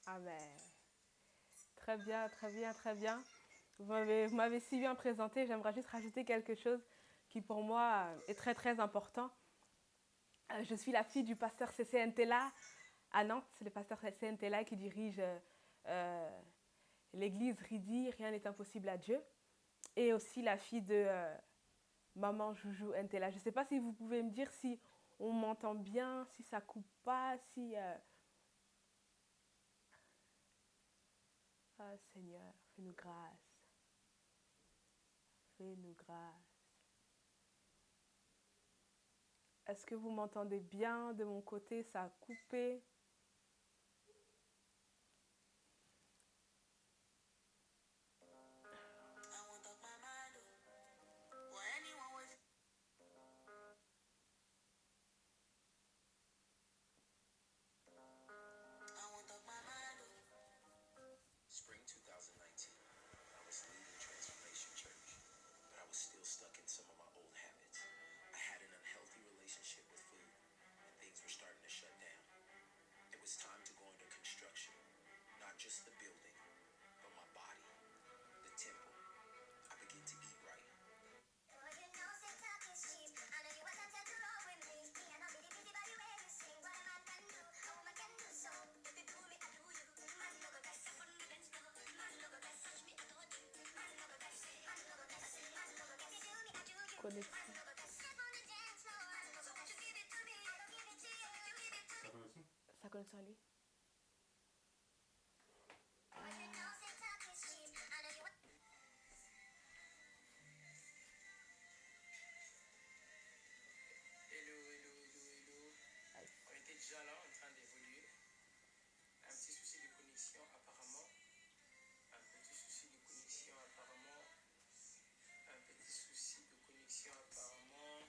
Amen. Très bien, très bien, très bien. Vous m'avez si bien présenté. J'aimerais juste rajouter quelque chose qui pour moi est très très important. Je suis la fille du pasteur C.C. Ntela à Nantes. C'est le pasteur C.C. Ntela qui dirige euh, l'église Ridi, Rien n'est impossible à Dieu. Et aussi la fille de Maman Joujou Ntela. Je ne sais pas si vous pouvez me dire si on m'entend bien, si ça coupe pas, si... Ah Seigneur, fais-nous grâce. Fais-nous grâce. Est-ce que vous m'entendez bien de mon côté? Ça a coupé. Spring 2019, I was leading Transformation Church, but I was still stuck in some of my old habits. I had an unhealthy relationship with food, and things were starting to shut down. It was time to go under construction, not just the building, but my body, the temple. I began to eat right. Connexion. Sa connexion à lui. Hello, hello, hello, hello. On était déjà là en train d'évoluer. Un petit souci de connexion apparemment. Un petit souci de connexion apparemment. Un petit souci de connexion apparemment.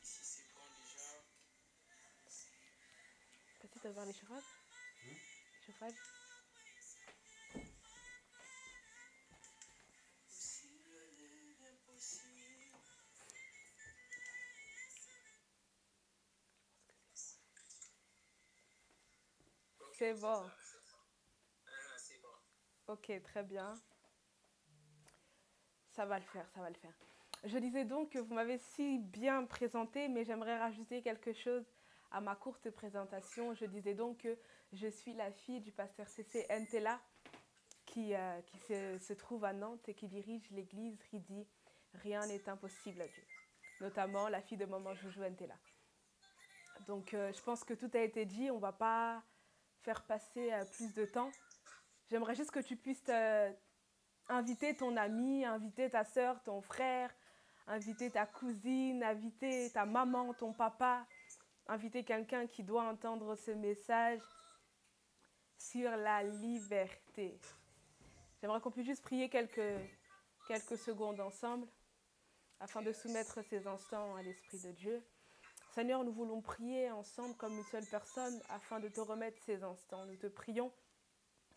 Ici c'est bon déjà. Petit à voir les chauffages. Les chauffages. Possible l'impossible. C'est bon. C'est bon. Ok, très bien. Ça va le faire, ça va le faire. Je disais donc que vous m'avez si bien présenté, mais j'aimerais rajouter quelque chose à ma courte présentation. Je disais donc que je suis la fille du pasteur C.C. Ntela qui se trouve à Nantes et qui dirige l'église Ridi. Rien n'est impossible à Dieu. Notamment la fille de Maman Joujou Ntela. Donc je pense que tout a été dit. On ne va pas faire passer plus de temps. J'aimerais juste que tu puisses inviter ton ami, inviter ta soeur, ton frère, inviter ta cousine, inviter ta maman, ton papa, inviter quelqu'un qui doit entendre ce message sur la liberté. J'aimerais qu'on puisse juste prier quelques secondes ensemble afin de soumettre ces instants à l'Esprit de Dieu. Seigneur, nous voulons prier ensemble comme une seule personne afin de te remettre ces instants. Nous te prions,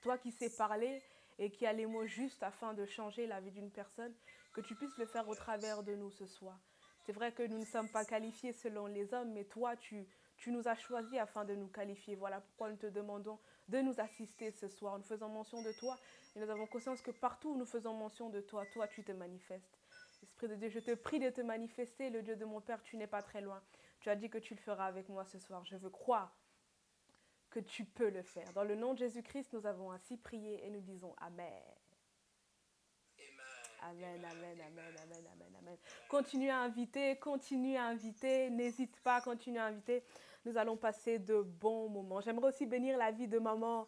toi qui sais parler et qui as les mots justes afin de changer la vie d'une personne, que tu puisses le faire au travers de nous ce soir. C'est vrai que nous ne sommes pas qualifiés selon les hommes, mais toi, tu nous as choisis afin de nous qualifier. Voilà pourquoi nous te demandons de nous assister ce soir. Nous faisons mention de toi et nous avons conscience que partout où nous faisons mention de toi, toi, tu te manifestes. Esprit de Dieu, je te prie de te manifester. Le Dieu de mon Père, tu n'es pas très loin. Tu as dit que tu le feras avec moi ce soir. Je veux croire que tu peux le faire. Dans le nom de Jésus-Christ, nous avons ainsi prié et nous disons Amen. Amen, amen, amen, amen, amen, amen. Continuez à inviter, n'hésite pas, continue à inviter. Nous allons passer de bons moments. J'aimerais aussi bénir la vie de maman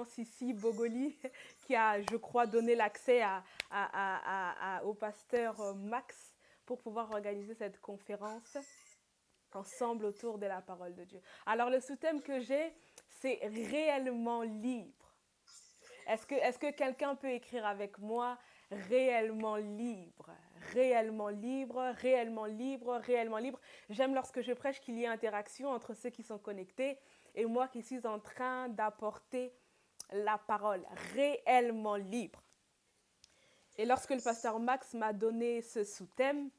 Sissi Bogoli, qui a, je crois, donné l'accès au pasteur Max pour pouvoir organiser cette conférence ensemble autour de la parole de Dieu. Alors le sous-thème que j'ai, c'est réellement libre. Est-ce que quelqu'un peut écrire avec moi réellement libre, réellement libre, réellement libre, réellement libre. J'aime lorsque je prêche qu'il y ait interaction entre ceux qui sont connectés et moi qui suis en train d'apporter la parole réellement libre. Et lorsque le pasteur Max m'a donné ce sous-thème,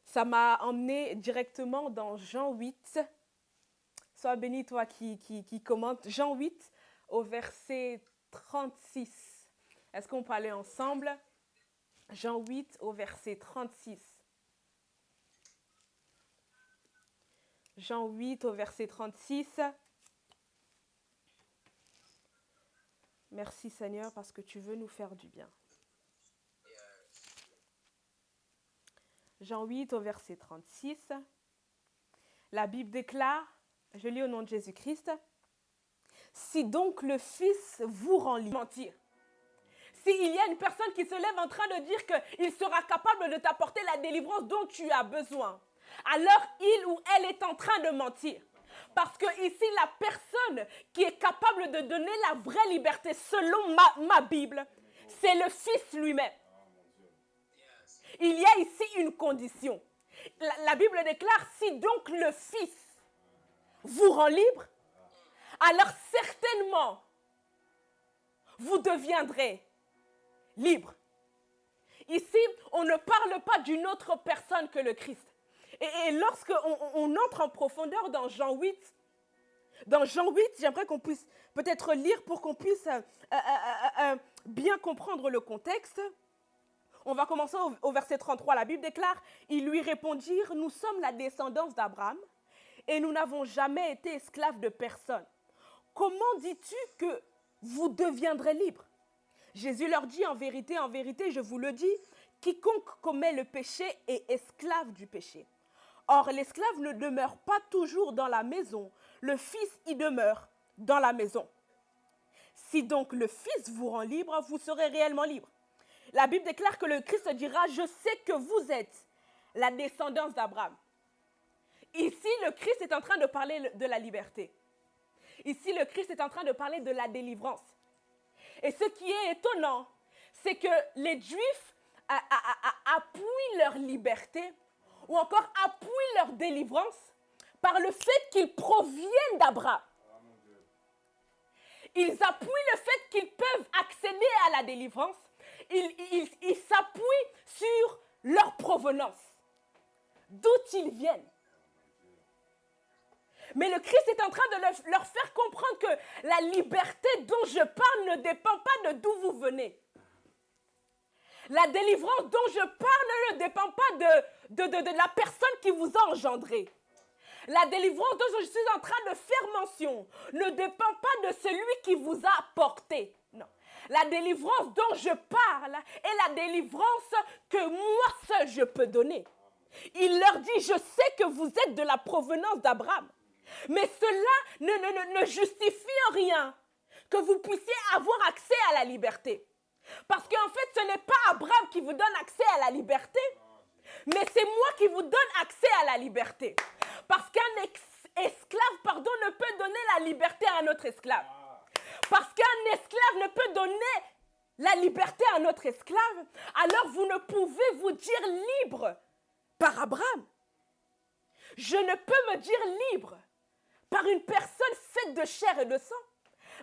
ça m'a emmené directement dans Jean 8. Sois béni toi qui commente. Jean 8, au verset 36. Est-ce qu'on peut aller ensemble? Jean 8 au verset 36. Jean 8 au verset 36. Merci Seigneur parce que tu veux nous faire du bien. Jean 8 au verset 36. La Bible déclare, je lis au nom de Jésus-Christ, « Si donc le Fils vous rend libre, mentir. S'il y a une personne qui se lève en train de dire qu'il sera capable de t'apporter la délivrance dont tu as besoin, alors il ou elle est en train de mentir. Parce que ici, la personne qui est capable de donner la vraie liberté selon ma Bible, c'est le Fils lui-même. Il y a ici une condition. La Bible déclare, si donc le Fils vous rend libre, alors certainement, vous deviendrez libre. Ici, on ne parle pas d'une autre personne que le Christ. Et lorsque on entre en profondeur dans Jean 8, j'aimerais qu'on puisse peut-être lire pour qu'on puisse bien comprendre le contexte. On va commencer au verset 33. La Bible déclare, ils lui répondirent, nous sommes la descendance d'Abraham et nous n'avons jamais été esclaves de personne. Comment dis-tu que vous deviendrez libres? Jésus leur dit, en vérité, je vous le dis, quiconque commet le péché est esclave du péché. Or, l'esclave ne demeure pas toujours dans la maison, le Fils y demeure dans la maison. Si donc le Fils vous rend libre, vous serez réellement libre. La Bible déclare que le Christ dira, je sais que vous êtes la descendance d'Abraham. Ici, le Christ est en train de parler de la liberté. Ici, le Christ est en train de parler de la délivrance. Et ce qui est étonnant, c'est que les Juifs appuient leur liberté ou encore appuient leur délivrance par le fait qu'ils proviennent d'Abraham. Ils appuient le fait qu'ils peuvent accéder à la délivrance. Ils s'appuient sur leur provenance, d'où ils viennent. Mais le Christ est en train de leur faire comprendre que la liberté dont je parle ne dépend pas de d'où vous venez. La délivrance dont je parle ne dépend pas de la personne qui vous a engendré. La délivrance dont je suis en train de faire mention ne dépend pas de celui qui vous a porté. Non. La délivrance dont je parle est la délivrance que moi seul je peux donner. Il leur dit, je sais que vous êtes de la provenance d'Abraham. Mais cela ne justifie en rien que vous puissiez avoir accès à la liberté. Parce qu'en fait, ce n'est pas Abraham qui vous donne accès à la liberté, mais c'est moi qui vous donne accès à la liberté. Parce qu'un esclave, ne peut donner la liberté à un autre esclave. Parce qu'un esclave ne peut donner la liberté à un autre esclave, alors vous ne pouvez vous dire libre par Abraham. Je ne peux me dire libre par une personne faite de chair et de sang.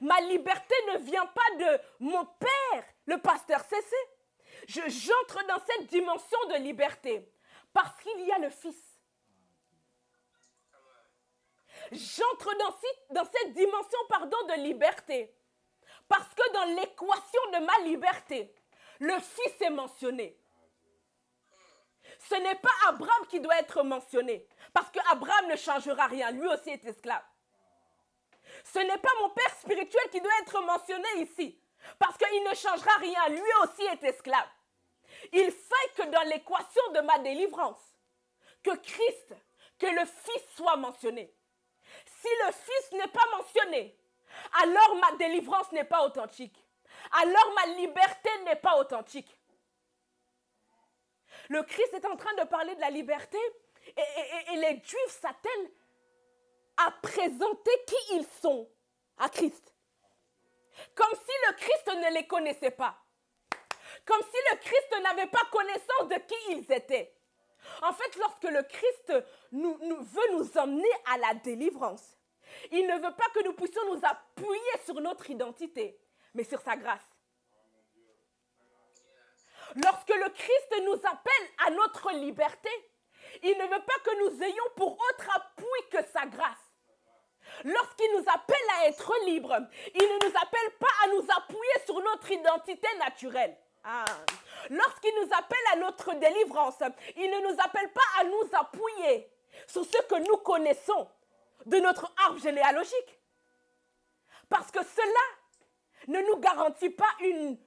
Ma liberté ne vient pas de mon père, le pasteur CC. J'entre dans cette dimension de liberté parce qu'il y a le Fils. J'entre dans cette dimension de liberté parce que dans l'équation de ma liberté, le Fils est mentionné. Ce n'est pas Abraham qui doit être mentionné parce qu'Abraham ne changera rien, lui aussi est esclave. Ce n'est pas mon père spirituel qui doit être mentionné ici parce qu'il ne changera rien, lui aussi est esclave. Il fait que dans l'équation de ma délivrance, que Christ, que le Fils soit mentionné. Si le Fils n'est pas mentionné, alors ma délivrance n'est pas authentique. Alors ma liberté n'est pas authentique. Le Christ est en train de parler de la liberté et les Juifs s'attellent à présenter qui ils sont à Christ. Comme si le Christ ne les connaissait pas. Comme si le Christ n'avait pas connaissance de qui ils étaient. En fait, lorsque le Christ veut nous emmener à la délivrance, il ne veut pas que nous puissions nous appuyer sur notre identité, mais sur sa grâce. Lorsque le Christ nous appelle à notre liberté, il ne veut pas que nous ayons pour autre appui que sa grâce. Lorsqu'il nous appelle à être libres, il ne nous appelle pas à nous appuyer sur notre identité naturelle. Ah. Lorsqu'il nous appelle à notre délivrance, il ne nous appelle pas à nous appuyer sur ce que nous connaissons de notre arbre généalogique. Parce que cela ne nous garantit pas une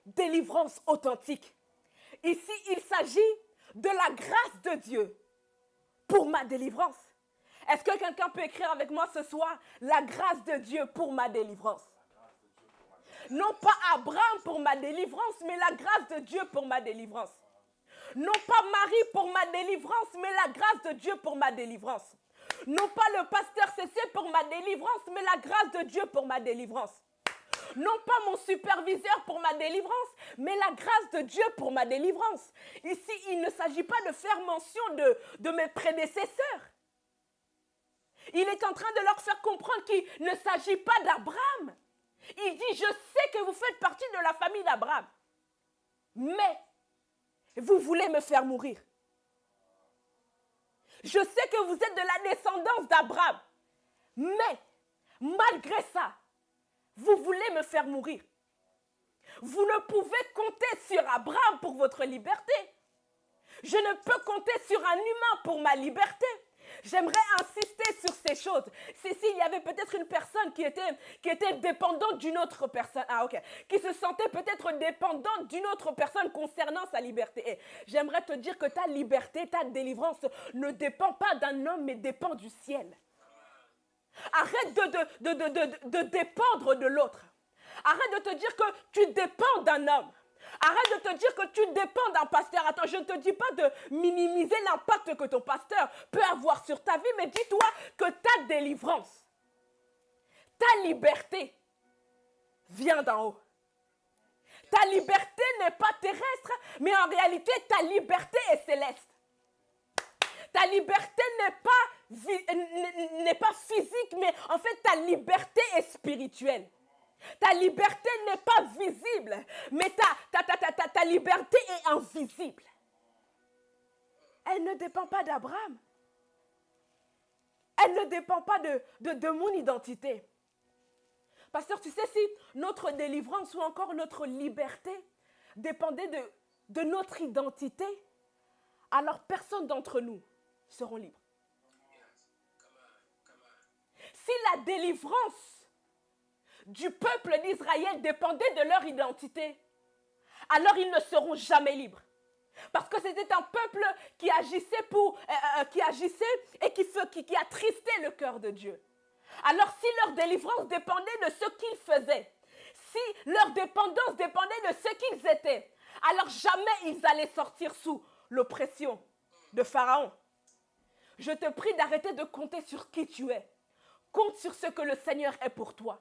délivrance authentique. Ici, il s'agit de la grâce de Dieu pour ma délivrance. Est-ce que quelqu'un peut écrire avec moi ce soir la grâce de Dieu pour ma délivrance? Non pas Abraham pour ma délivrance, mais la grâce de Dieu pour ma délivrance. Non pas Marie pour ma délivrance, mais la grâce de Dieu pour ma délivrance. Non pas le pasteur Cécile pour ma délivrance, mais la grâce de Dieu pour ma délivrance. Non pas mon superviseur pour ma délivrance, mais la grâce de Dieu pour ma délivrance. Ici, il ne s'agit pas de faire mention de mes prédécesseurs. Il est en train de leur faire comprendre qu'il ne s'agit pas d'Abraham. Il dit, je sais que vous faites partie de la famille d'Abraham, mais vous voulez me faire mourir. Je sais que vous êtes de la descendance d'Abraham, mais malgré ça, vous voulez me faire mourir. Vous ne pouvez compter sur Abraham pour votre liberté. Je ne peux compter sur un humain pour ma liberté. J'aimerais insister sur ces choses. S'il y avait peut-être une personne qui était dépendante d'une autre personne, qui se sentait peut-être dépendante d'une autre personne concernant sa liberté. J'aimerais te dire que ta liberté, ta délivrance ne dépend pas d'un homme, mais dépend du ciel. Arrête de dépendre de l'autre. Arrête de te dire que tu dépends d'un homme. Arrête de te dire que tu dépends d'un pasteur. Attends, je ne te dis pas de minimiser l'impact que ton pasteur peut avoir sur ta vie, mais dis-toi que ta délivrance, ta liberté vient d'en haut. Ta liberté n'est pas terrestre, mais en réalité, ta liberté est céleste. Ta liberté n'est pas physique, mais en fait, ta liberté est spirituelle. Ta liberté n'est pas visible, mais ta liberté est invisible. Elle ne dépend pas d'Abraham. Elle ne dépend pas de mon identité. Pasteur, tu sais, si notre délivrance ou encore notre liberté dépendait de notre identité, alors personne d'entre nous seront libres. Si la délivrance du peuple d'Israël dépendait de leur identité, alors ils ne seront jamais libres. Parce que c'était un peuple qui agissait et qui attristait le cœur de Dieu. Alors si leur délivrance dépendait de ce qu'ils faisaient, si leur dépendance dépendait de ce qu'ils étaient, alors jamais ils allaient sortir sous l'oppression de Pharaon. Je te prie d'arrêter de compter sur qui tu es. Compte sur ce que le Seigneur est pour toi.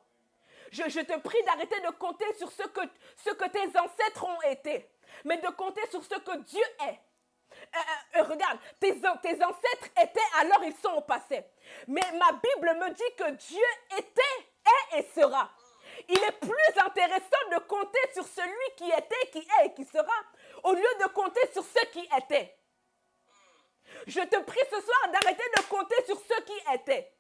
Je te prie d'arrêter de compter sur ce que tes ancêtres ont été, mais de compter sur ce que Dieu est. Regarde, tes ancêtres étaient, alors ils sont au passé. Mais ma Bible me dit que Dieu était, est et sera. Il est plus intéressant de compter sur celui qui était, qui est et qui sera, au lieu de compter sur ceux qui étaient. Je te prie ce soir d'arrêter de compter sur ceux qui étaient.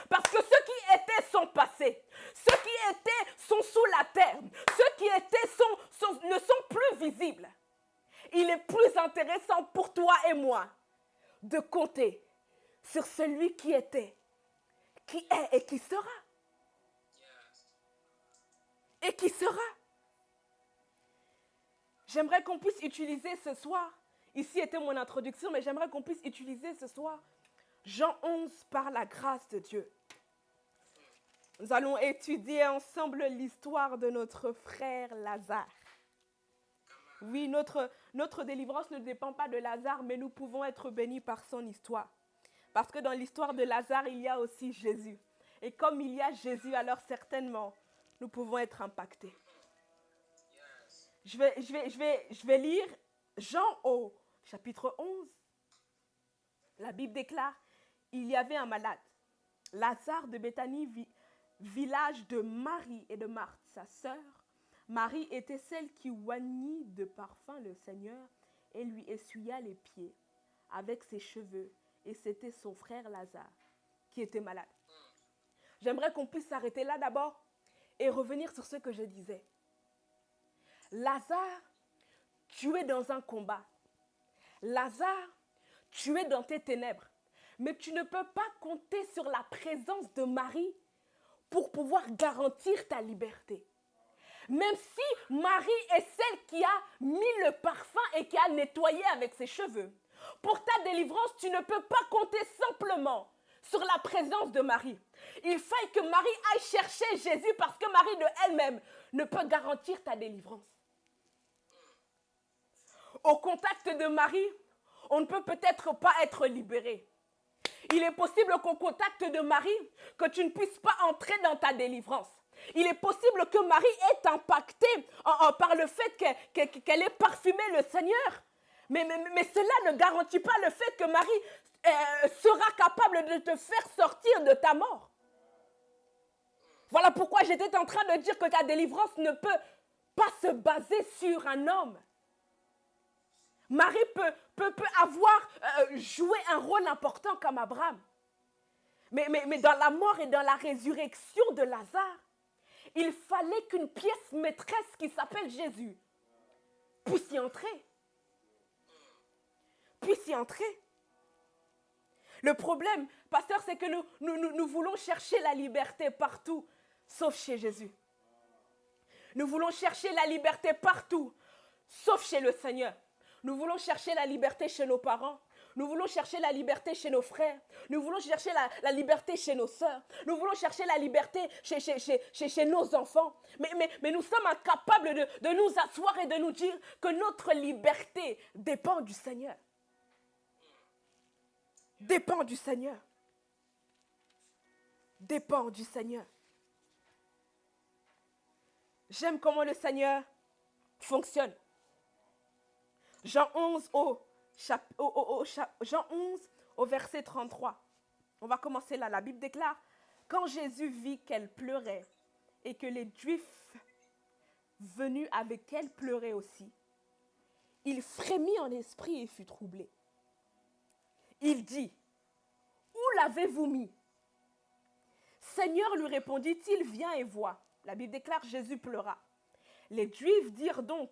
Parce que ceux qui étaient sont passés. Ceux qui étaient sont sous la terre. Ceux qui étaient ne sont plus visibles. Il est plus intéressant pour toi et moi de compter sur celui qui était, qui est et qui sera. Et qui sera. J'aimerais qu'on puisse utiliser ce soir, ici était mon introduction, mais j'aimerais qu'on puisse utiliser ce soir Jean 11 par la grâce de Dieu. Nous allons étudier ensemble l'histoire de notre frère Lazare. Oui, notre délivrance ne dépend pas de Lazare, mais nous pouvons être bénis par son histoire. Parce que dans l'histoire de Lazare, il y a aussi Jésus. Et comme il y a Jésus, alors certainement, nous pouvons être impactés. Je vais lire Jean au chapitre 11. La Bible déclare, il y avait un malade, Lazare de Béthanie, village de Marie et de Marthe, sa sœur. Marie était celle qui oignit de parfum le Seigneur et lui essuya les pieds avec ses cheveux. Et c'était son frère Lazare qui était malade. j'aimerais qu'on puisse s'arrêter là d'abord et revenir sur ce que je disais. Lazare, tu es dans un combat. Lazare, tu es dans tes ténèbres. Mais tu ne peux pas compter sur la présence de Marie pour pouvoir garantir ta liberté. Même si Marie est celle qui a mis le parfum et qui a nettoyé avec ses cheveux. Pour ta délivrance, tu ne peux pas compter simplement sur la présence de Marie. Il faille que Marie aille chercher Jésus parce que Marie de elle-même ne peut garantir ta délivrance. Au contact de Marie, on ne peut peut-être pas être libéré. Il est possible qu'au contact de Marie, que tu ne puisses pas entrer dans ta délivrance. Il est possible que Marie ait impacté par le fait qu'elle ait parfumé le Seigneur. Mais cela ne garantit pas le fait que Marie sera capable de te faire sortir de ta mort. Voilà pourquoi j'étais en train de dire que ta délivrance ne peut pas se baser sur un homme. Marie peut avoir joué un rôle important comme Abraham. Mais dans la mort et dans la résurrection de Lazare, il fallait qu'une pièce maîtresse qui s'appelle Jésus puisse y entrer. Le problème, pasteur, c'est que nous voulons chercher la liberté partout, sauf chez Jésus. Nous voulons chercher la liberté partout, sauf chez le Seigneur. Nous voulons chercher la liberté chez nos parents. Nous voulons chercher la liberté chez nos frères. Nous voulons chercher la liberté chez nos sœurs. Nous voulons chercher la liberté chez nos enfants. Mais nous sommes incapables de nous asseoir et de nous dire que notre liberté dépend du Seigneur. Dépend du Seigneur. Dépend du Seigneur. J'aime comment le Seigneur fonctionne. Jean 11 au verset 33. On va commencer là. La Bible déclare, quand Jésus vit qu'elle pleurait et que les Juifs venus avec elle pleuraient aussi, il frémit en esprit et fut troublé. Il dit, où l'avez-vous mis? Seigneur, lui répondit-il, viens et vois. La Bible déclare, Jésus pleura. Les Juifs dirent donc,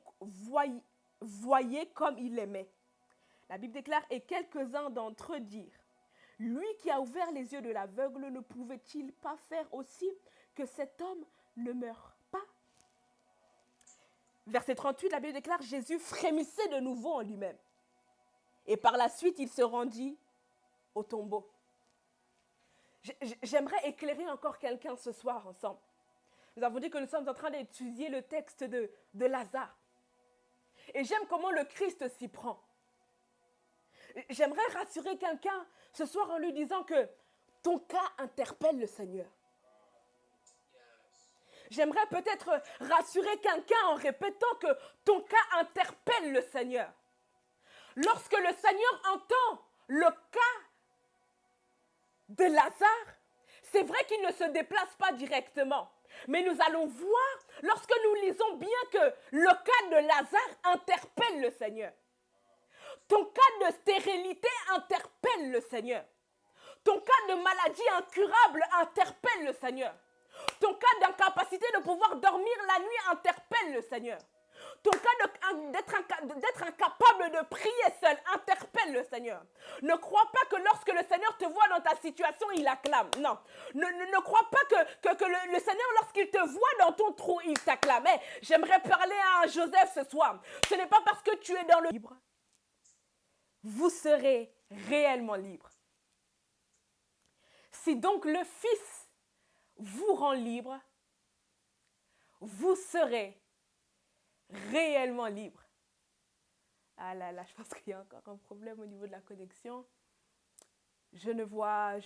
voyez comme il aimait. La Bible déclare, et quelques-uns d'entre eux dirent, lui qui a ouvert les yeux de l'aveugle, ne pouvait-il pas faire aussi que cet homme ne meure pas? Verset 38, la Bible déclare, Jésus frémissait de nouveau en lui-même. Et par la suite, il se rendit au tombeau. J'aimerais éclairer encore quelqu'un ce soir ensemble. Nous avons dit que nous sommes en train d'étudier le texte de Lazare. Et j'aime comment le Christ s'y prend. J'aimerais rassurer quelqu'un ce soir en lui disant que ton cas interpelle le Seigneur. J'aimerais peut-être rassurer quelqu'un en répétant que ton cas interpelle le Seigneur. Lorsque le Seigneur entend le cas de Lazare, c'est vrai qu'il ne se déplace pas directement. Mais nous allons voir, lorsque nous lisons bien, que le cas de Lazare interpelle le Seigneur. Ton cas de stérilité interpelle le Seigneur. Ton cas de maladie incurable interpelle le Seigneur. Ton cas d'incapacité de pouvoir dormir la nuit interpelle le Seigneur. Ton cas d'être incapable de prier seul interpelle le Seigneur. Ne crois pas que lorsque le Seigneur te voit dans ta situation, il acclame. Non. Ne crois pas que le Seigneur, lorsqu'il te voit dans ton trou, il t'acclame. Hey, j'aimerais parler à Joseph ce soir. Ce n'est pas parce que tu es dans le libre. Vous serez réellement libre. Si donc le Fils vous rend libre, vous serez réellement libre. Ah là là, je pense qu'il y a encore un problème au niveau de la connexion. Je ne vois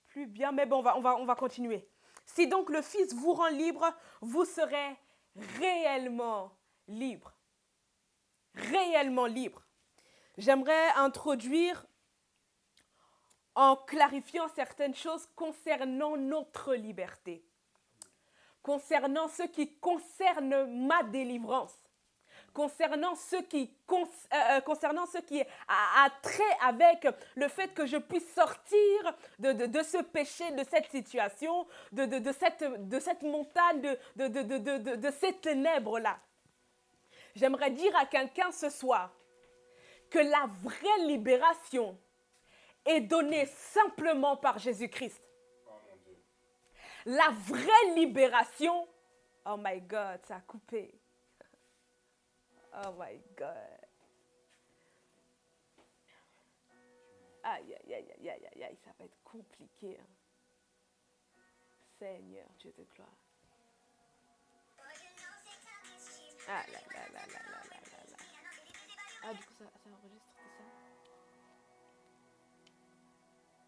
plus bien, mais bon, on va continuer. Si donc le Fils vous rend libre, vous serez réellement libre. Réellement libre. J'aimerais introduire en clarifiant certaines choses concernant notre liberté. Concernant ce qui concerne ma délivrance. concernant concernant ce qui a trait avec le fait que je puisse sortir de ce péché, de cette situation, de cette montagne, de ces ténèbres-là. J'aimerais dire à quelqu'un ce soir que la vraie libération est donnée simplement par Jésus-Christ. La vraie libération, oh my God, ça a coupé. Oh my God. Aïe, aïe, aïe, aïe, aïe, aïe, ça va être compliqué. Hein. Seigneur, Dieu de gloire. Ah là là là là là là là là. Ah, du coup, ça enregistre tout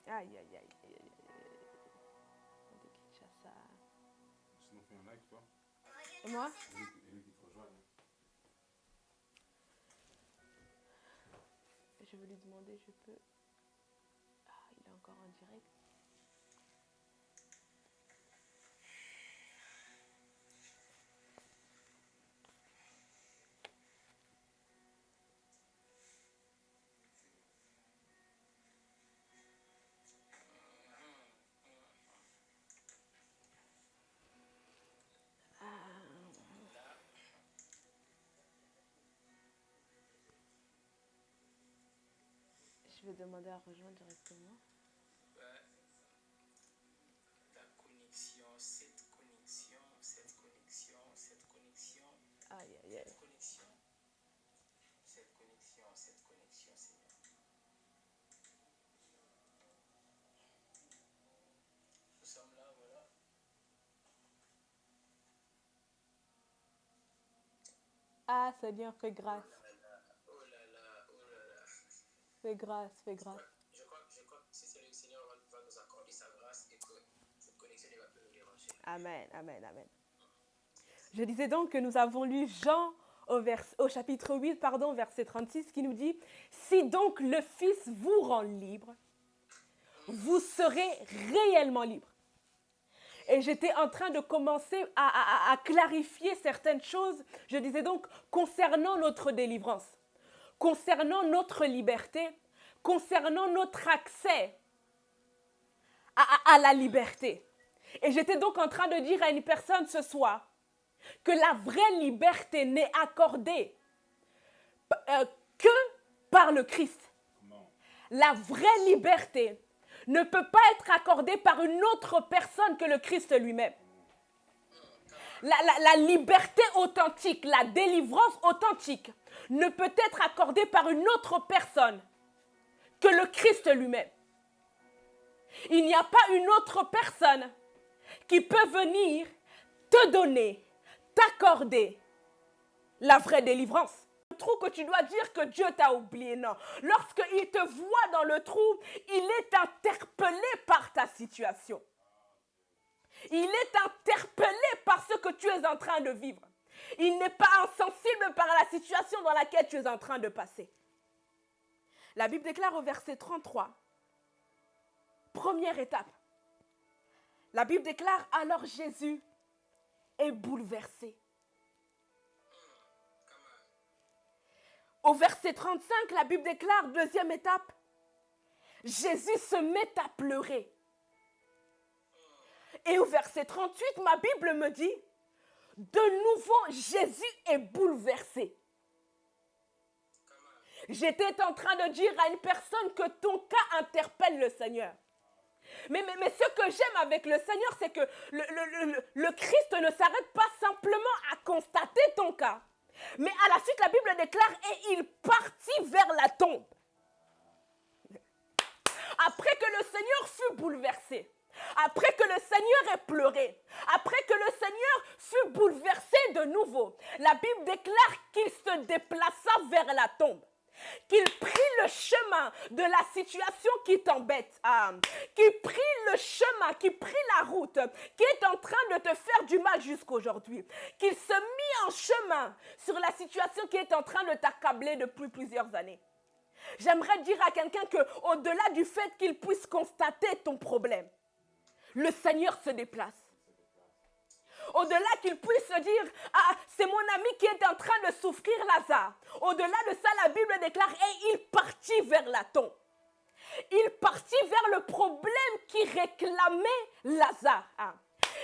ça. Aïe, aïe, aïe, aïe, aïe, aïe. On dit Kinshasa. Sinon, fais un like, toi. Et moi? Et lui qui te rejoigne. Je vais lui demander, je peux... Ah, il est encore en direct. Je vais demander à rejoindre directement. La connexion, cette connexion. Aïe, aïe, aïe. Cette connexion, Seigneur. Nous sommes là, voilà. Ah, Seigneur, fais grâce. Oh là là. Fais grâce, fais grâce. Je crois que si le Seigneur va nous accorder sa grâce et que cette connexion ne va plus nous déranger. Amen, amen, amen. Je disais donc que nous avons lu Jean au chapitre 8, verset 36, qui nous dit « Si donc le Fils vous rend libre, vous serez réellement libre. » Et j'étais en train de commencer à clarifier certaines choses. Je disais donc concernant notre délivrance, concernant notre liberté, concernant notre accès à la liberté. Et j'étais donc en train de dire à une personne ce soir que la vraie liberté n'est accordée que par le Christ. La vraie liberté ne peut pas être accordée par une autre personne que le Christ lui-même. La liberté authentique, la délivrance authentique ne peut être accordée par une autre personne que le Christ lui-même. Il n'y a pas une autre personne qui peut venir te donner, t'accorder la vraie délivrance. Le trou que tu dois dire que Dieu t'a oublié, non. Lorsqu'il te voit dans le trou, il est interpellé par ta situation. Il est interpellé par ce que tu es en train de vivre. Il n'est pas insensible par la situation dans laquelle tu es en train de passer. La Bible déclare au verset 33, première étape. La Bible déclare, alors Jésus est bouleversé. Au verset 35, la Bible déclare, deuxième étape, Jésus se met à pleurer. Et au verset 38, ma Bible me dit, de nouveau, Jésus est bouleversé. J'étais en train de dire à une personne que ton cas interpelle le Seigneur. Mais ce que j'aime avec le Seigneur, c'est que le Christ ne s'arrête pas simplement à constater ton cas. Mais à la suite, la Bible déclare, et il partit vers la tombe. Après que le Seigneur fut bouleversé, après que le Seigneur ait pleuré, après que le Seigneur fut bouleversé de nouveau, la Bible déclare qu'il se déplaça vers la tombe. Qu'il prit le chemin de la situation qui t'embête, qu'il prit le chemin, qu'il prit la route qui est en train de te faire du mal jusqu'aujourd'hui, qu'il se mit en chemin sur la situation qui est en train de t'accabler depuis plusieurs années. J'aimerais dire à quelqu'un qu'au-delà du fait qu'il puisse constater ton problème, le Seigneur se déplace. Au-delà qu'il puisse se dire, ah, c'est mon ami qui est en train de souffrir, Lazare. Au-delà de ça, la Bible déclare, et il partit vers la tombe. Il partit vers le problème qui réclamait Lazare. Hein.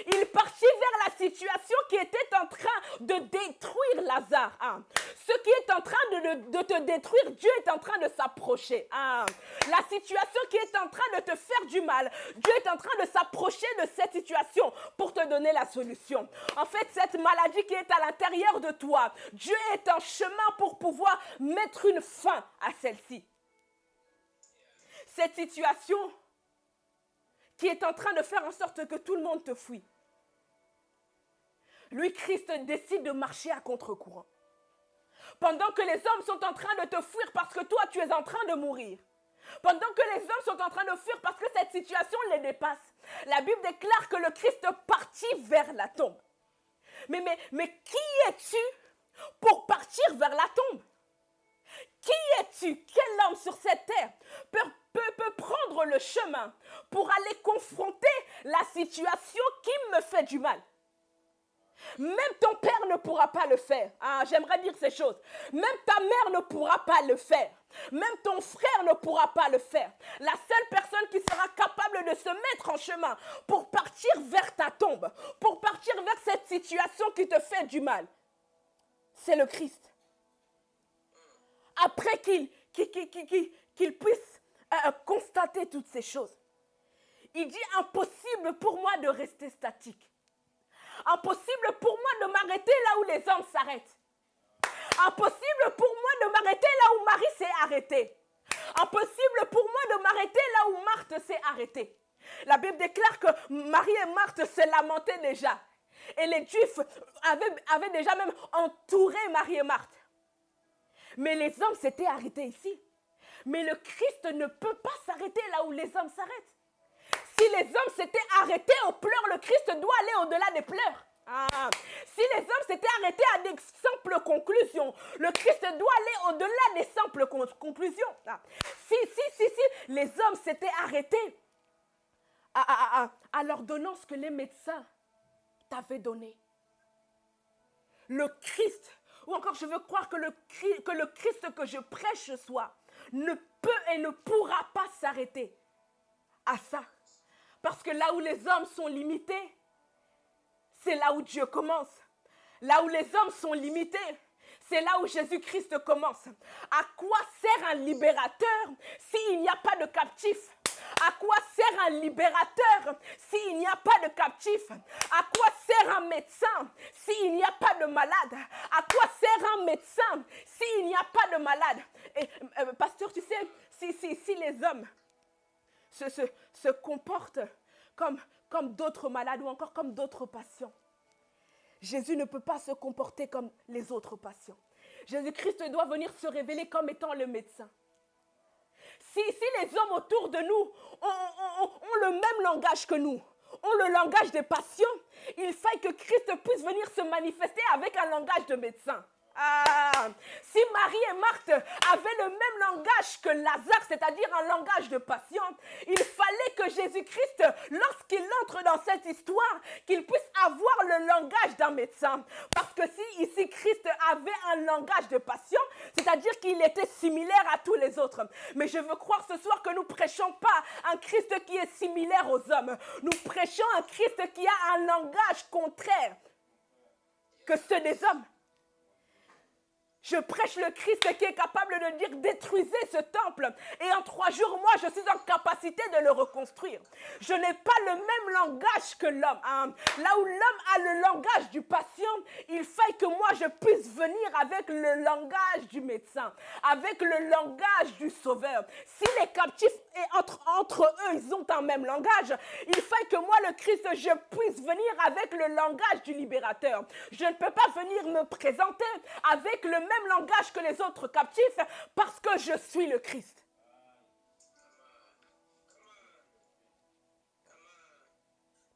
Il partit vers la situation qui était en train de détruire Lazare. Hein. Ce qui est en train de te détruire, Dieu est en train de s'approcher. Hein. La situation qui est en train de te faire du mal, Dieu est en train de s'approcher de cette situation pour te donner la solution. En fait, cette maladie qui est à l'intérieur de toi, Dieu est en chemin pour pouvoir mettre une fin à celle-ci. Cette situation qui est en train de faire en sorte que tout le monde te fuit. Lui, Christ, décide de marcher à contre-courant. Pendant que les hommes sont en train de te fuir parce que toi, tu es en train de mourir. Pendant que les hommes sont en train de fuir parce que cette situation les dépasse. La Bible déclare que le Christ partit vers la tombe. Mais qui es-tu pour partir vers la tombe? Qui es-tu? Quel homme sur cette terre peut prendre le chemin pour aller confronter la situation qui me fait du mal? Même ton père ne pourra pas le faire. Ah, j'aimerais dire ces choses. Même ta mère ne pourra pas le faire. Même ton frère ne pourra pas le faire. La seule personne qui sera capable de se mettre en chemin pour partir vers ta tombe, pour partir vers cette situation qui te fait du mal, c'est le Christ. Après qu'il puisse constater toutes ces choses, il dit impossible pour moi de rester statique. Impossible pour moi de m'arrêter là où les hommes s'arrêtent. Impossible pour moi de m'arrêter là où Marie s'est arrêtée. Impossible pour moi de m'arrêter là où Marthe s'est arrêtée. La Bible déclare que Marie et Marthe se lamentaient déjà. Et les Juifs avaient déjà même entouré Marie et Marthe. Mais les hommes s'étaient arrêtés ici. Mais le Christ ne peut pas s'arrêter là où les hommes s'arrêtent. Si les hommes s'étaient arrêtés aux pleurs, le Christ doit aller au-delà des pleurs. Ah. Si les hommes s'étaient arrêtés à des simples conclusions, le Christ doit aller au-delà des simples conclusions. Ah. Si les hommes s'étaient arrêtés à l'ordonnance que les médecins t'avaient donnée, le Christ, ou encore je veux croire que le Christ que je prêche ce soir ne peut et ne pourra pas s'arrêter à ça. Parce que là où les hommes sont limités, c'est là où Dieu commence. Là où les hommes sont limités, c'est là où Jésus-Christ commence. À quoi sert un libérateur s'il n'y a pas de captif? À quoi sert un libérateur s'il n'y a pas de captif? À quoi sert un médecin s'il n'y a pas de malade? À quoi sert un médecin s'il n'y a pas de malade? Et, pasteur, tu sais, si les hommes se comportent comme d'autres malades ou encore comme d'autres patients, Jésus ne peut pas se comporter comme les autres patients. Jésus-Christ doit venir se révéler comme étant le médecin. Si les hommes autour de nous ont le même langage que nous, ont le langage des patients, il faille que Christ puisse venir se manifester avec un langage de médecin. Ah, si Marie et Marthe avaient le même langage que Lazare, c'est-à-dire un langage de patient, il fallait que Jésus-Christ, lorsqu'il entre dans cette histoire, qu'il puisse avoir le langage d'un médecin. Parce que si ici Christ avait un langage de patient, c'est-à-dire qu'il était similaire à tous les autres. Mais je veux croire ce soir que nous ne prêchons pas un Christ qui est similaire aux hommes. Nous prêchons un Christ qui a un langage contraire que ceux des hommes. Je prêche le Christ qui est capable de dire détruisez ce temple et en 3 jours, moi, je suis en capacité de le reconstruire. Je n'ai pas le même langage que l'homme. Hein. Là où l'homme a le langage du patient, il faille que moi, je puisse venir avec le langage du médecin, avec le langage du sauveur. Si les captifs, et entre eux, ils ont un même langage, il faille que moi, le Christ, je puisse venir avec le langage du libérateur. Je ne peux pas venir me présenter avec le même langage que les autres captifs parce que je suis le Christ.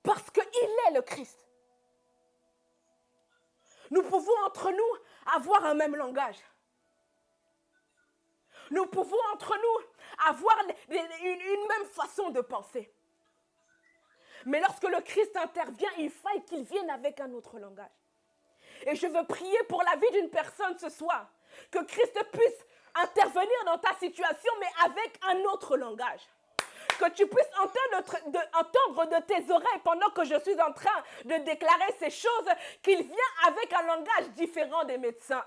Parce qu'il est le Christ. Nous pouvons entre nous avoir un même langage. Nous pouvons entre nous avoir une même façon de penser. Mais lorsque le Christ intervient, il faille qu'il vienne avec un autre langage. Et je veux prier pour la vie d'une personne ce soir, que Christ puisse intervenir dans ta situation, mais avec un autre langage. Que tu puisses entendre de tes oreilles pendant que je suis en train de déclarer ces choses, qu'il vient avec un langage différent des médecins,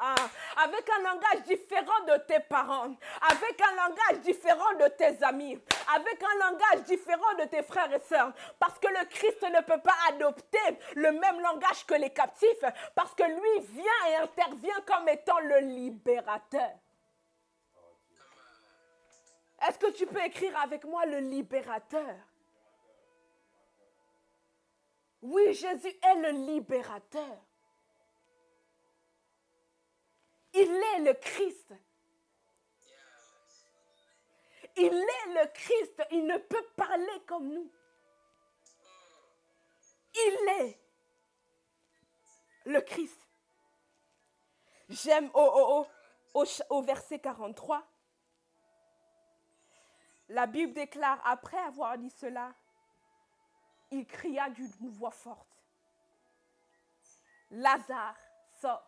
avec un langage différent de tes parents, avec un langage différent de tes amis, avec un langage différent de tes frères et sœurs. Parce que le Christ ne peut pas adopter le même langage que les captifs, parce que lui vient et intervient comme étant le libérateur. Est-ce que tu peux écrire avec moi le libérateur? Oui, Jésus est le libérateur. Il est le Christ. Il est le Christ. Il ne peut parler comme nous. Il est le Christ. J'aime au verset 43. La Bible déclare, après avoir dit cela, il cria d'une voix forte. Lazare, sort.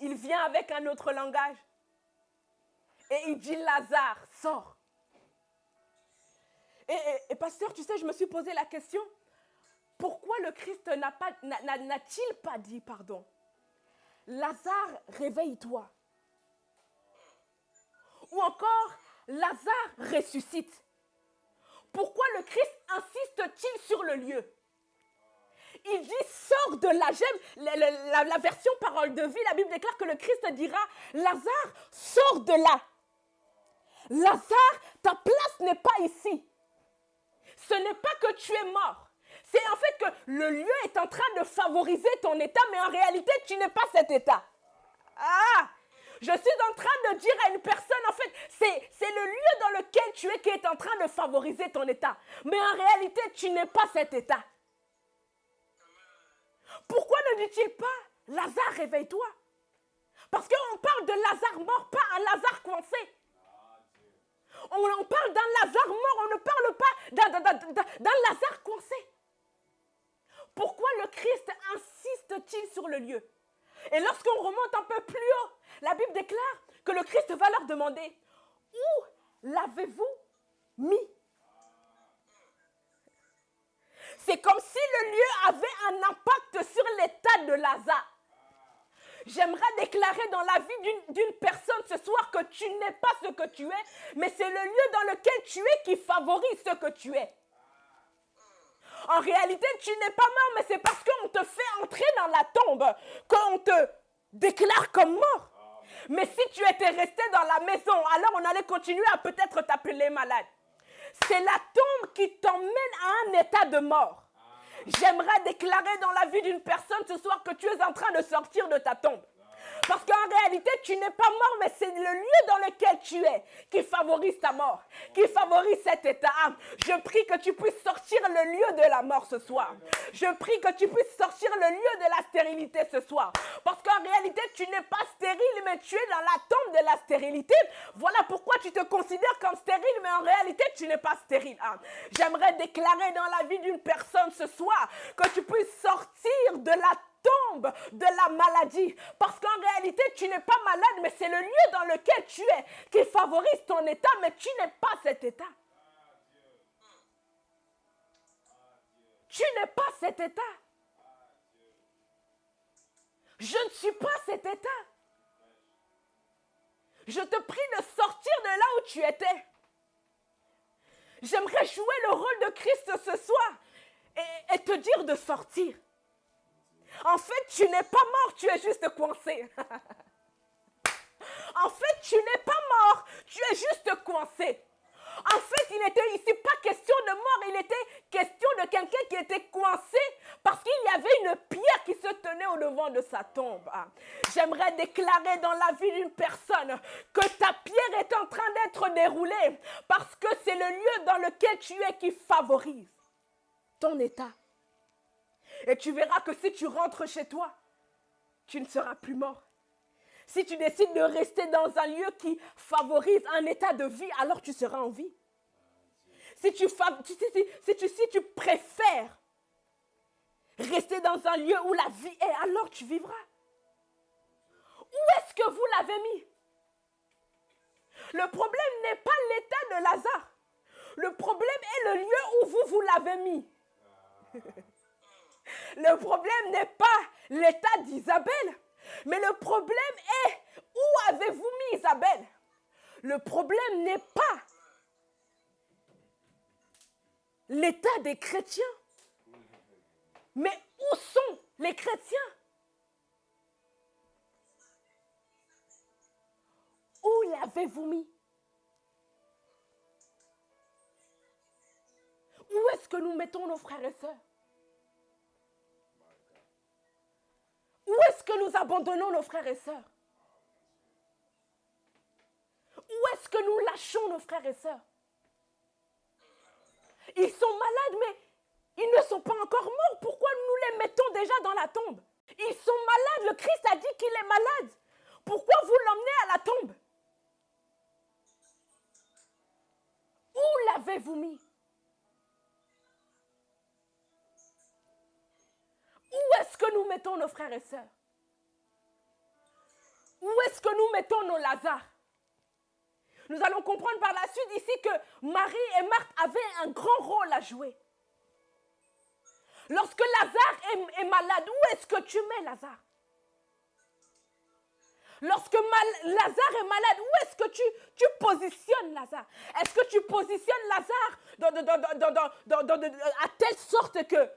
Il vient avec un autre langage. Et il dit, Lazare, sort. Et pasteur, tu sais, je me suis posé la question, pourquoi le Christ n'a-t-il pas dit, pardon, Lazare, réveille-toi. Ou encore, Lazare ressuscite. Pourquoi le Christ insiste-t-il sur le lieu? Il dit, sors de là. J'aime la version parole de vie. La Bible déclare que le Christ dira, Lazare, sors de là. Lazare, ta place n'est pas ici. Ce n'est pas que tu es mort. C'est en fait que le lieu est en train de favoriser ton état, mais en réalité, tu n'es pas cet état. Je suis en train de dire à une personne, en fait, c'est le lieu dans lequel tu es qui est en train de favoriser ton état. Mais en réalité, tu n'es pas cet état. Pourquoi ne dit-il pas, Lazare, réveille-toi? Parce qu'on parle de Lazare mort, pas un Lazare coincé. On parle d'un Lazare mort, on ne parle pas d'un Lazare coincé. Pourquoi le Christ insiste-t-il sur le lieu? Et lorsqu'on remonte un peu plus haut, la Bible déclare que le Christ va leur demander, où l'avez-vous mis? C'est comme si le lieu avait un impact sur l'état de Lazare. J'aimerais déclarer dans la vie d'une personne ce soir que tu n'es pas ce que tu es, mais c'est le lieu dans lequel tu es qui favorise ce que tu es. En réalité, tu n'es pas mort, mais c'est parce qu'on te fait entrer dans la tombe qu'on te déclare comme mort. Mais si tu étais resté dans la maison, alors on allait continuer à peut-être t'appeler malade. C'est la tombe qui t'emmène à un état de mort. J'aimerais déclarer dans la vie d'une personne ce soir que tu es en train de sortir de ta tombe. Parce qu'en réalité, tu n'es pas mort, mais c'est le lieu dans lequel tu es qui favorise ta mort, qui favorise cet état. Je prie que tu puisses sortir le lieu de la mort ce soir. Je prie que tu puisses sortir le lieu de la stérilité ce soir. Parce qu'en réalité, tu n'es pas stérile, mais tu es dans la tombe de la stérilité. Voilà pourquoi tu te considères comme stérile, mais en réalité, tu n'es pas stérile. J'aimerais déclarer dans la vie d'une personne ce soir que tu puisses sortir de la tombe de la maladie. Parce qu'en réalité, tu n'es pas malade, mais c'est le lieu dans lequel tu es qui favorise ton état, mais tu n'es pas cet état. Tu n'es pas cet état. Je ne suis pas cet état. Je te prie de sortir de là où tu étais. J'aimerais jouer le rôle de Christ ce soir et te dire de sortir. En fait, tu n'es pas mort, tu es juste coincé. En fait, tu n'es pas mort, tu es juste coincé. En fait, il n'était ici pas question de mort, il était question de quelqu'un qui était coincé parce qu'il y avait une pierre qui se tenait au devant de sa tombe. J'aimerais déclarer dans la vie d'une personne que ta pierre est en train d'être déroulée parce que c'est le lieu dans lequel tu es qui favorise ton état. Et tu verras que si tu rentres chez toi, tu ne seras plus mort. Si tu décides de rester dans un lieu qui favorise un état de vie, alors tu seras en vie. si tu préfères rester dans un lieu où la vie est, alors tu vivras. Où est-ce que vous l'avez mis? Le problème n'est pas l'état de Lazare. Le problème est le lieu où vous l'avez mis. Le problème n'est pas l'état d'Isabelle, mais le problème est où avez-vous mis Isabelle? Le problème n'est pas l'état des chrétiens, mais où sont les chrétiens? Où l'avez-vous mis? Où est-ce que nous mettons nos frères et sœurs? Où est-ce que nous abandonnons nos frères et sœurs? Où est-ce que nous lâchons nos frères et sœurs? Ils sont malades, mais ils ne sont pas encore morts. Pourquoi nous les mettons déjà dans la tombe? Ils sont malades. Le Christ a dit qu'il est malade. Pourquoi vous l'emmenez à la tombe? Où l'avez-vous mis? Où est-ce que nous mettons nos frères et sœurs? Où est-ce que nous mettons nos Lazare? Nous allons comprendre par la suite ici que Marie et Marthe avaient un grand rôle à jouer. Lorsque Lazare est malade, où est-ce que tu mets Lazare? Lorsque Lazare est malade, où est-ce que tu positionnes Lazare? Est-ce que tu positionnes Lazare à telle sorte que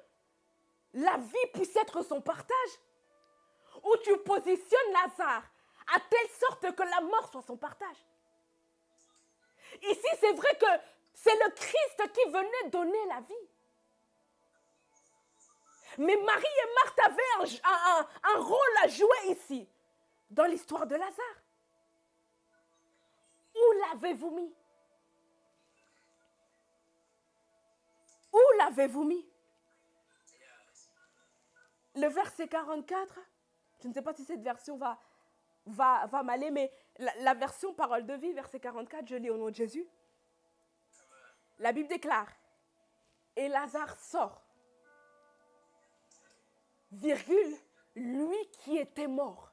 la vie puisse être son partage? Ou tu positionnes Lazare à telle sorte que la mort soit son partage? Ici, c'est vrai que c'est le Christ qui venait donner la vie. Mais Marie et Marthe avaient un rôle à jouer ici, dans l'histoire de Lazare. Où l'avez-vous mis? Où l'avez-vous mis? Le verset 44, je ne sais pas si cette version va m'aller, mais la version Parole de vie, verset 44, je lis au nom de Jésus. La Bible déclare, et Lazare sort, virgule, lui qui était mort.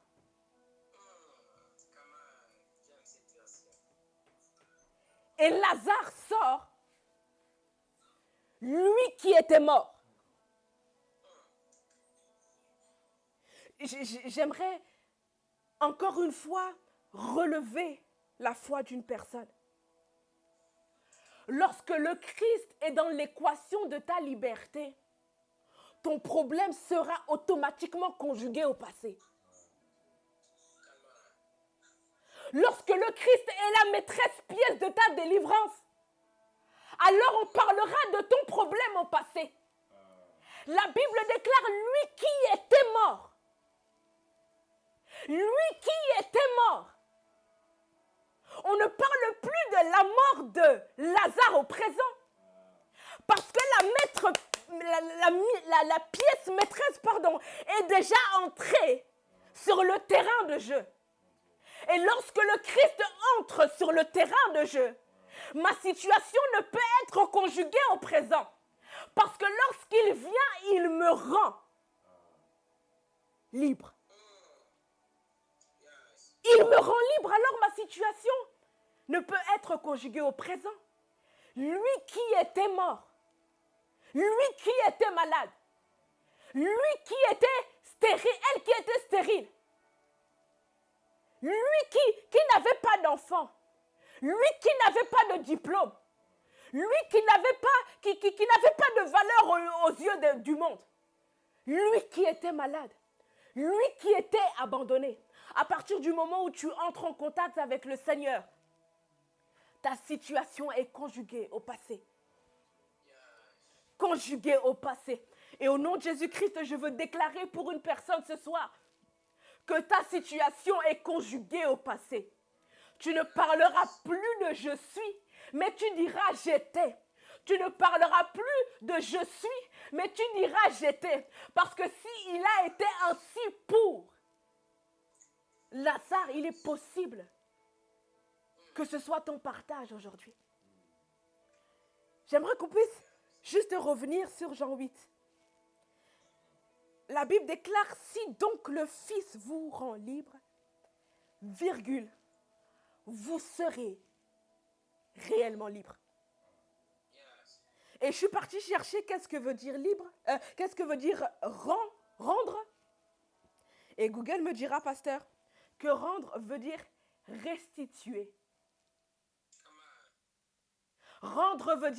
Et Lazare sort, lui qui était mort. J'aimerais encore une fois relever la foi d'une personne. Lorsque le Christ est dans l'équation de ta liberté, ton problème sera automatiquement conjugué au passé. Lorsque le Christ est la maîtresse pièce de ta délivrance, alors on parlera de ton problème au passé. La Bible déclare lui qui était mort. Lui qui était mort. On ne parle plus de la mort de Lazare au présent. Parce que la pièce maîtresse est déjà entrée sur le terrain de jeu. Et lorsque le Christ entre sur le terrain de jeu, ma situation ne peut être conjuguée au présent. Parce que lorsqu'il vient, il me rend libre. Il me rend libre, alors ma situation ne peut être conjuguée au présent. Lui qui était mort, lui qui était malade, lui qui était stérile, elle qui était stérile, lui qui n'avait pas d'enfant, lui qui n'avait pas de diplôme, lui qui n'avait pas de valeur aux yeux du monde, lui qui était malade, lui qui était abandonné. À partir du moment où tu entres en contact avec le Seigneur, ta situation est conjuguée au passé. Conjuguée au passé. Et au nom de Jésus-Christ, je veux déclarer pour une personne ce soir que ta situation est conjuguée au passé. Tu ne parleras plus de je suis, mais tu diras j'étais. Tu ne parleras plus de je suis, mais tu diras j'étais. Parce que s'il a été ainsi pour Lazare, il est possible que ce soit ton partage aujourd'hui. J'aimerais qu'on puisse juste revenir sur Jean 8. La Bible déclare, si donc le Fils vous rend libre, virgule, vous serez réellement libre. Et je suis partie chercher qu'est-ce que veut dire libre, qu'est-ce que veut dire rendre. Et Google me dira, pasteur, que rendre veut dire restituer. Rendre veut